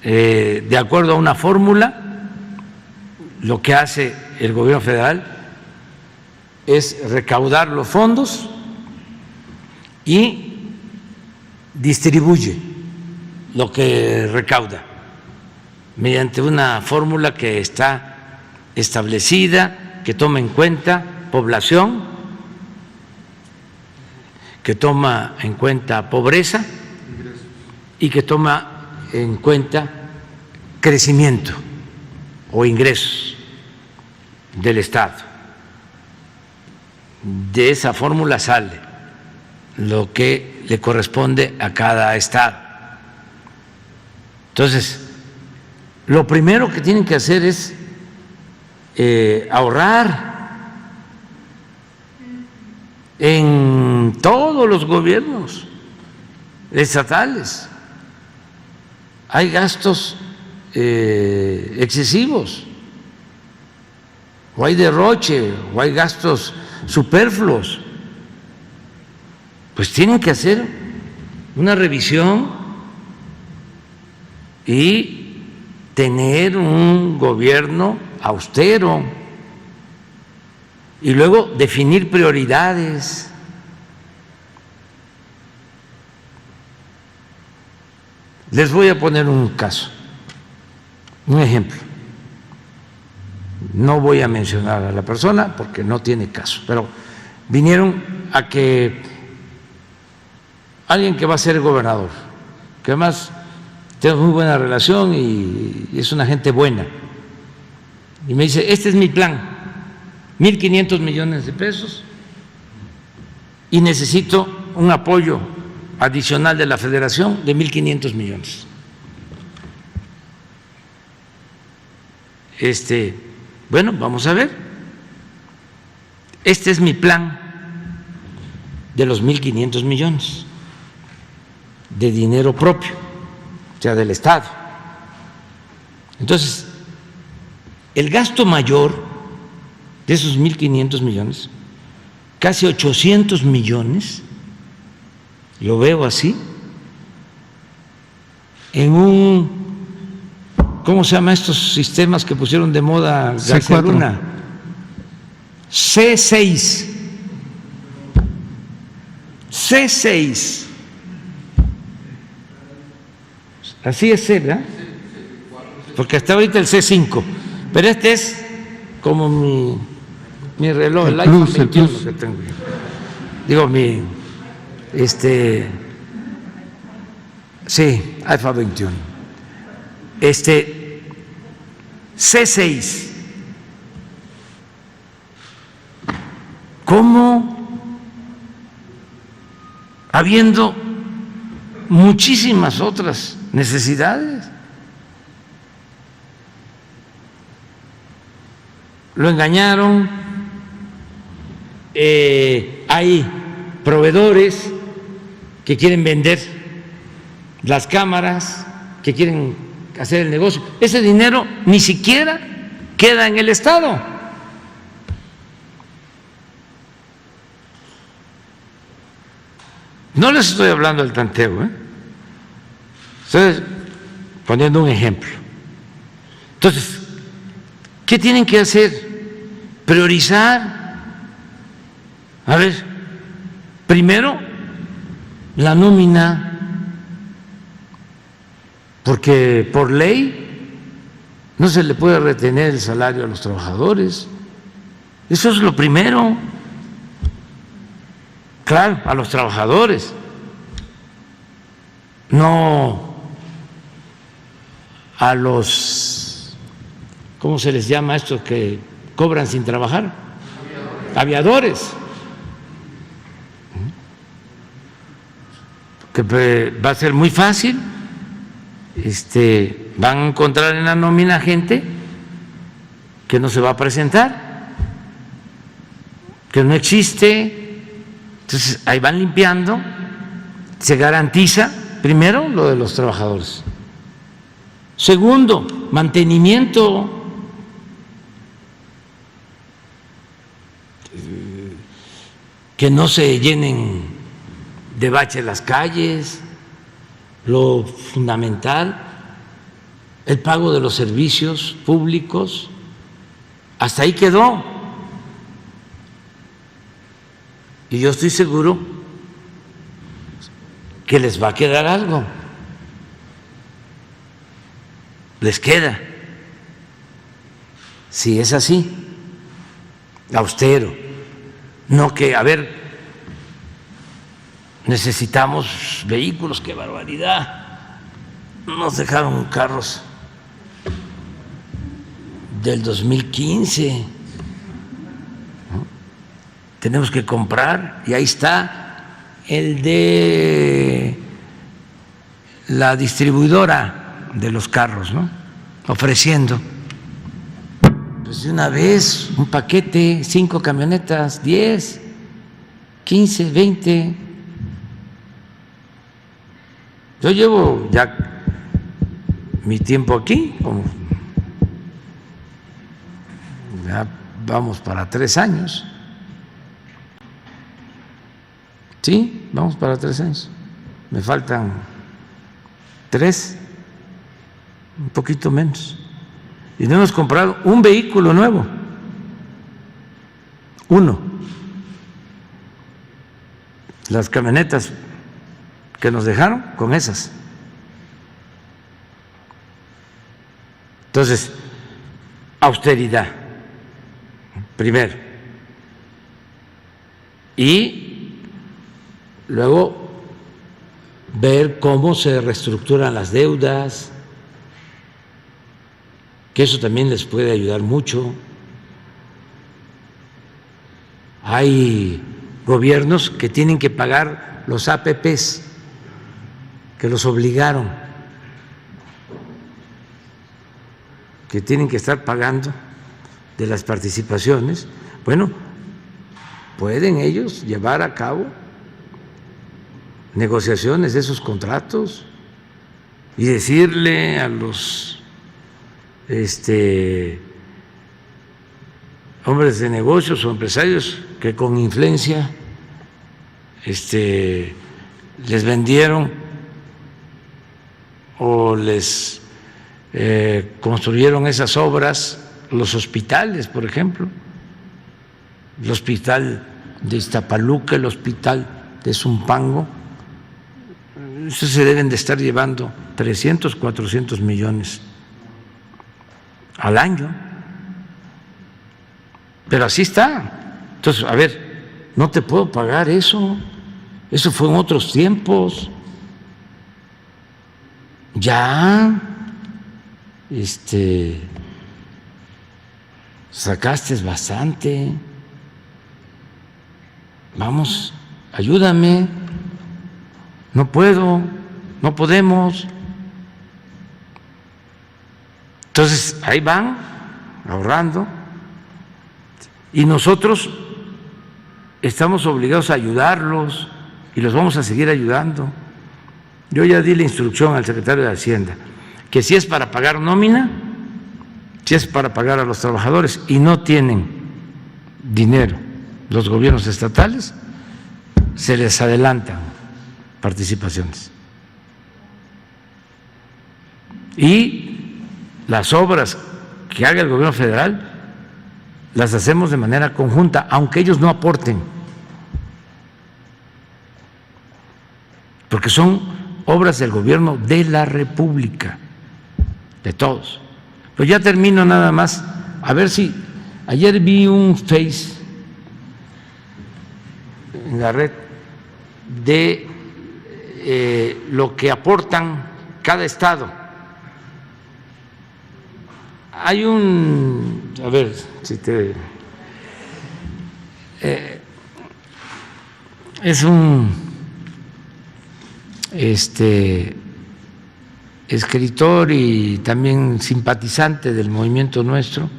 de acuerdo a una fórmula, lo que hace el gobierno federal es recaudar los fondos y distribuye lo que recauda mediante una fórmula que está establecida, que toma en cuenta población, que toma en cuenta pobreza y que toma en cuenta crecimiento o ingresos del Estado. De esa fórmula sale lo que le corresponde a cada Estado. Entonces, lo primero que tienen que hacer es ahorrar. En todos los gobiernos estatales hay gastos excesivos, o hay derroche, o hay gastos superfluos. Pues tienen que hacer una revisión y tener un gobierno austero y luego definir prioridades. Les voy a poner un caso, un ejemplo. No voy a mencionar a la persona porque no tiene caso, pero vinieron a que alguien que va a ser gobernador, que además tenemos muy buena relación y es una gente buena, y me dice, este es mi plan, 1.500 millones de pesos, y necesito un apoyo adicional de la Federación de 1.500 millones. Bueno, vamos a ver. Este es mi plan de los 1.500 millones de dinero propio, o sea, del Estado. Entonces, el gasto mayor de esos 1.500 millones, casi 800 millones, lo veo así, en un, ¿cómo se llama estos sistemas que pusieron de moda García Luna? C6. C6. Así es, ¿verdad? Porque hasta ahorita el C5, pero este es como mi reloj, el iPhone 21 que tengo. Digo, sí, iPhone 21. C6. ¿Cómo, habiendo muchísimas otras necesidades, lo engañaron? Hay proveedores que quieren vender las cámaras, que quieren hacer el negocio. Ese dinero ni siquiera queda en el Estado. No les estoy hablando del tanteo, estoy poniendo un ejemplo. Entonces, ¿qué tienen que hacer? Priorizar. A ver, primero, la nómina, porque por ley no se le puede retener el salario a los trabajadores. Eso es lo primero. Claro, a los trabajadores, no a los, ¿cómo se les llama a estos que cobran sin trabajar? Aviadores. Que va a ser muy fácil, van a encontrar en la nómina gente que no se va a presentar, que no existe. Entonces ahí van limpiando, se garantiza primero lo de los trabajadores. Segundo, mantenimiento. Que no se llenen de bache las calles, lo fundamental. el pago de los servicios públicos, hasta ahí quedó. Y yo estoy seguro que les va a quedar algo. Les queda. Si es así, austero. No que, a ver, necesitamos vehículos, qué barbaridad. Nos dejaron carros del 2015. ¿No? Tenemos que comprar, y ahí está el de la distribuidora de los carros, ¿no? Ofreciendo, pues de una vez, un paquete, 5 camionetas, 10, 15, 20. Yo llevo ya mi tiempo aquí, como ya vamos para 3 años. Sí, vamos para 3 años. Me faltan 3, un poquito menos. Y no hemos comprado un vehículo nuevo. Uno. Las camionetas que nos dejaron, con esas. Entonces, austeridad, primero. Y luego ver cómo se reestructuran las deudas, que eso también les puede ayudar mucho. Hay gobiernos que tienen que pagar los APPs, que los obligaron, que tienen que estar pagando de las participaciones. Bueno, pueden ellos llevar a cabo negociaciones de esos contratos y decirle a los hombres de negocios o empresarios que con influencia les vendieron o les construyeron esas obras, los hospitales, por ejemplo, el hospital de Iztapaluca, el hospital de Zumpango. Eso se deben de estar llevando 300, 400 millones al año. Pero así está. Entonces, a ver, no te puedo pagar eso. Eso fue en otros tiempos. Ya, sacaste bastante. Vamos, ayúdame. No puedo, no podemos. Entonces, ahí van ahorrando. Y nosotros estamos obligados a ayudarlos y los vamos a seguir ayudando. Yo ya di la instrucción al secretario de Hacienda que si es para pagar nómina, si es para pagar a los trabajadores y no tienen dinero los gobiernos estatales, se les adelantan participaciones. Y las obras que haga el gobierno federal las hacemos de manera conjunta, aunque ellos no aporten, porque son obras del gobierno de la República, de todos. Pero ya termino nada más, a ver si, ayer vi un Face en la red de lo que aportan cada estado. Hay un, a ver si te, es un escritor y también simpatizante del movimiento nuestro,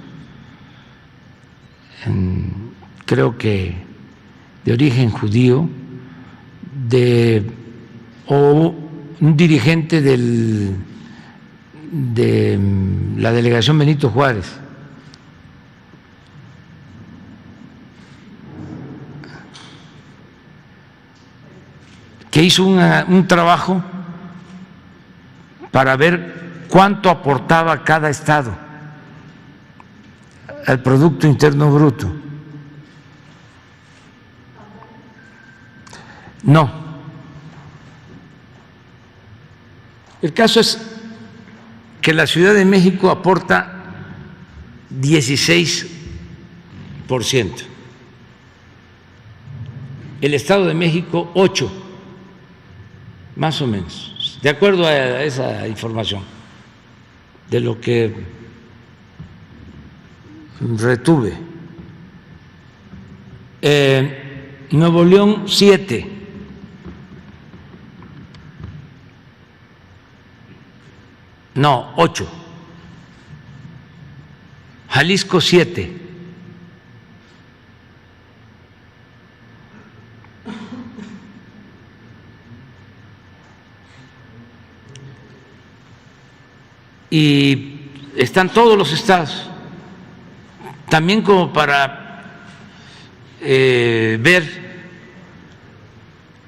creo que de origen judío, o un dirigente de la delegación Benito Juárez, que hizo un trabajo para ver cuánto aportaba cada estado al Producto Interno Bruto. No. El caso es que la Ciudad de México aporta 16%, el Estado de México 8%, más o menos, de acuerdo a esa información, de lo que retuve. Nuevo León 7%. No, 8. Jalisco 7. Y están todos los estados, también como para ver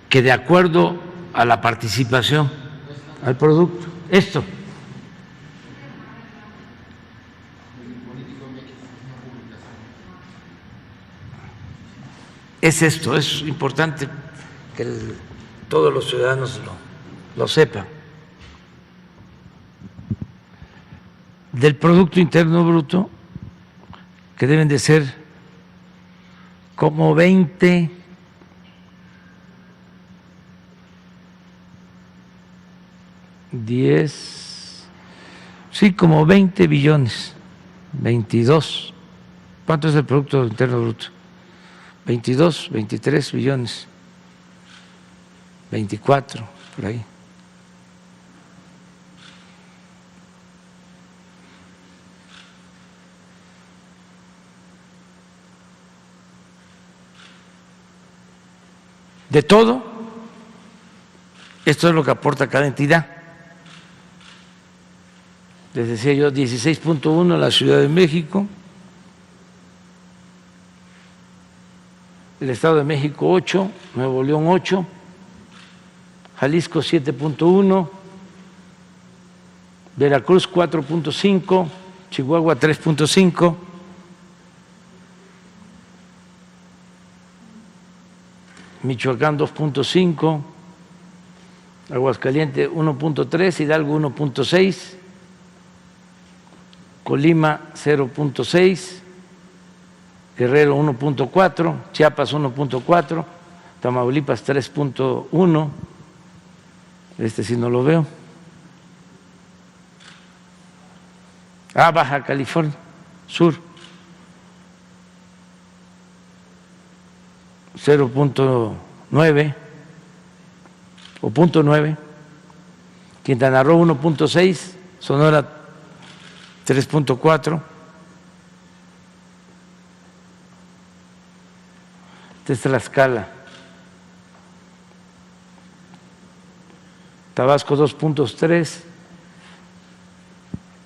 que de acuerdo a la participación al producto, esto. Es esto, es importante que todos los ciudadanos lo sepan. Del Producto Interno Bruto, que deben de ser como 20, sí, como 20 billones, 22. ¿Cuánto es el Producto Interno Bruto? 22, 23 billones, 24, por ahí. De todo, esto es lo que aporta cada entidad. Les decía yo, 16.1 la Ciudad de México, el Estado de México 8, Nuevo León 8, Jalisco 7.1, Veracruz 4.5, Chihuahua 3.5, Michoacán 2.5, Aguascalientes 1.3, Hidalgo 1.6, Colima 0.6, Guerrero 1.4, Chiapas 1.4, Tamaulipas 3.1, este sí no lo veo. Baja California Sur 0.9 o 0.9, Quintana Roo 1.6, Sonora 3.4, Tlaxcala, Tabasco 2.3.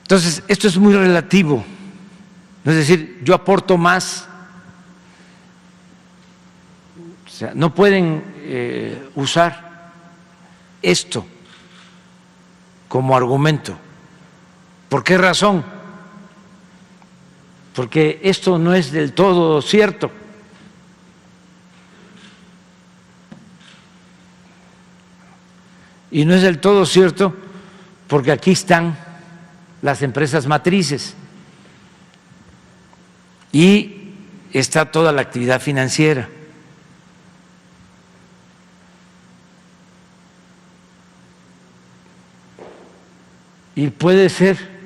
Entonces, esto es muy relativo, es decir, yo aporto más. O sea, no pueden usar esto como argumento. ¿Por qué razón? Porque esto no es del todo cierto. Y no es del todo cierto porque aquí están las empresas matrices y está toda la actividad financiera. Y puede ser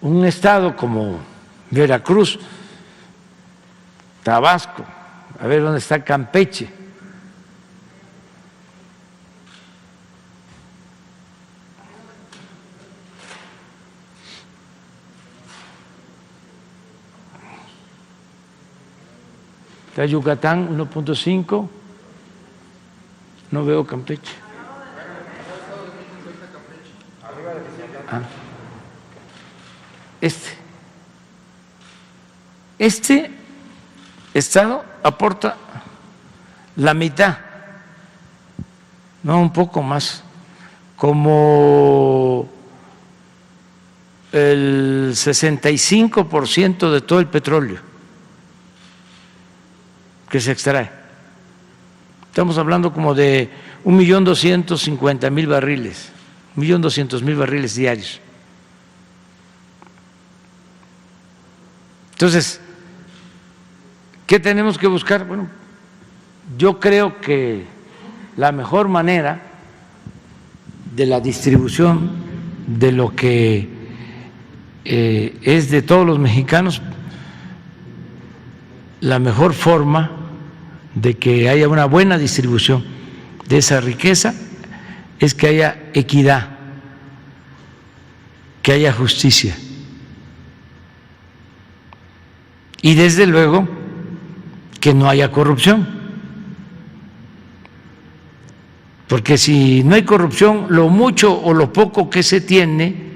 un estado como Veracruz, Tabasco, a ver dónde está Campeche. Está Yucatán 1.5, no veo Campeche. Este estado aporta la mitad, no, un poco más, como el 65% de todo el petróleo que se extrae. Estamos hablando como de 1.250.000 barriles, 1.200.000 barriles diarios. Entonces, ¿qué tenemos que buscar? Bueno, yo creo que la mejor manera de la distribución de lo que es de todos los mexicanos, la mejor forma de que haya una buena distribución de esa riqueza es que haya equidad, que haya justicia. Y desde luego que no haya corrupción. Porque si no hay corrupción, lo mucho o lo poco que se tiene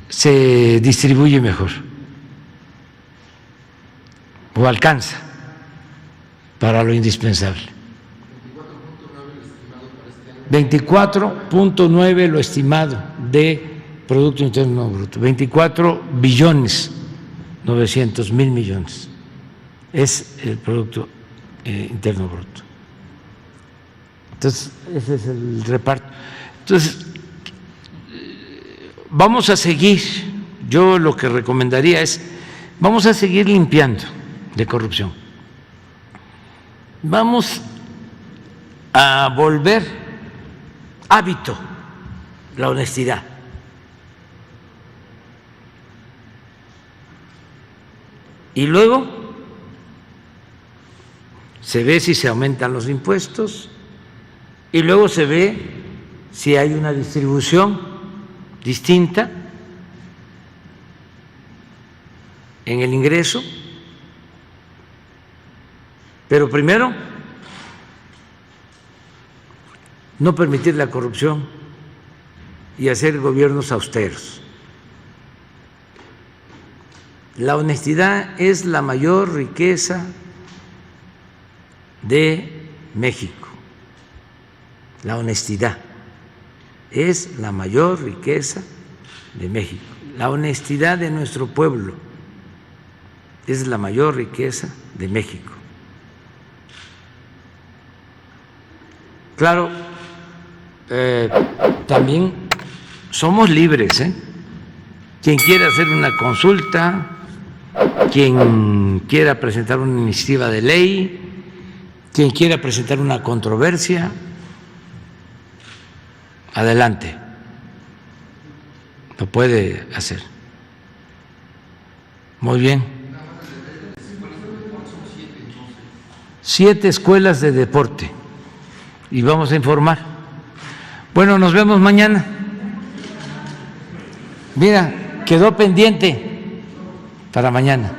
se distribuye mejor o alcanza para lo indispensable. 24.9 lo estimado de Producto Interno Bruto, 24.900.000.000.000 es el Producto Interno Bruto. Entonces, ese es el reparto. Entonces, vamos a seguir, yo lo que recomendaría es, vamos a seguir limpiando de corrupción. Vamos a volver hábito la honestidad. Y luego se ve si se aumentan los impuestos y luego se ve si hay una distribución distinta en el ingreso. Pero primero, no permitir la corrupción y hacer gobiernos austeros. La honestidad es la mayor riqueza de México. La honestidad es la mayor riqueza de México. La honestidad de nuestro pueblo es la mayor riqueza de México. Claro, también somos libres, ¿eh? Quien quiera hacer una consulta, quien quiera presentar una iniciativa de ley, quien quiera presentar una controversia, adelante, lo puede hacer. Muy bien. 7 escuelas de deporte y vamos a informar. Bueno, nos vemos mañana. Mira, quedó pendiente para mañana.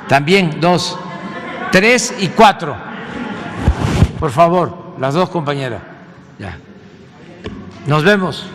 También 2, 3 y 4. Por favor, las 2 compañeras. Ya. Nos vemos.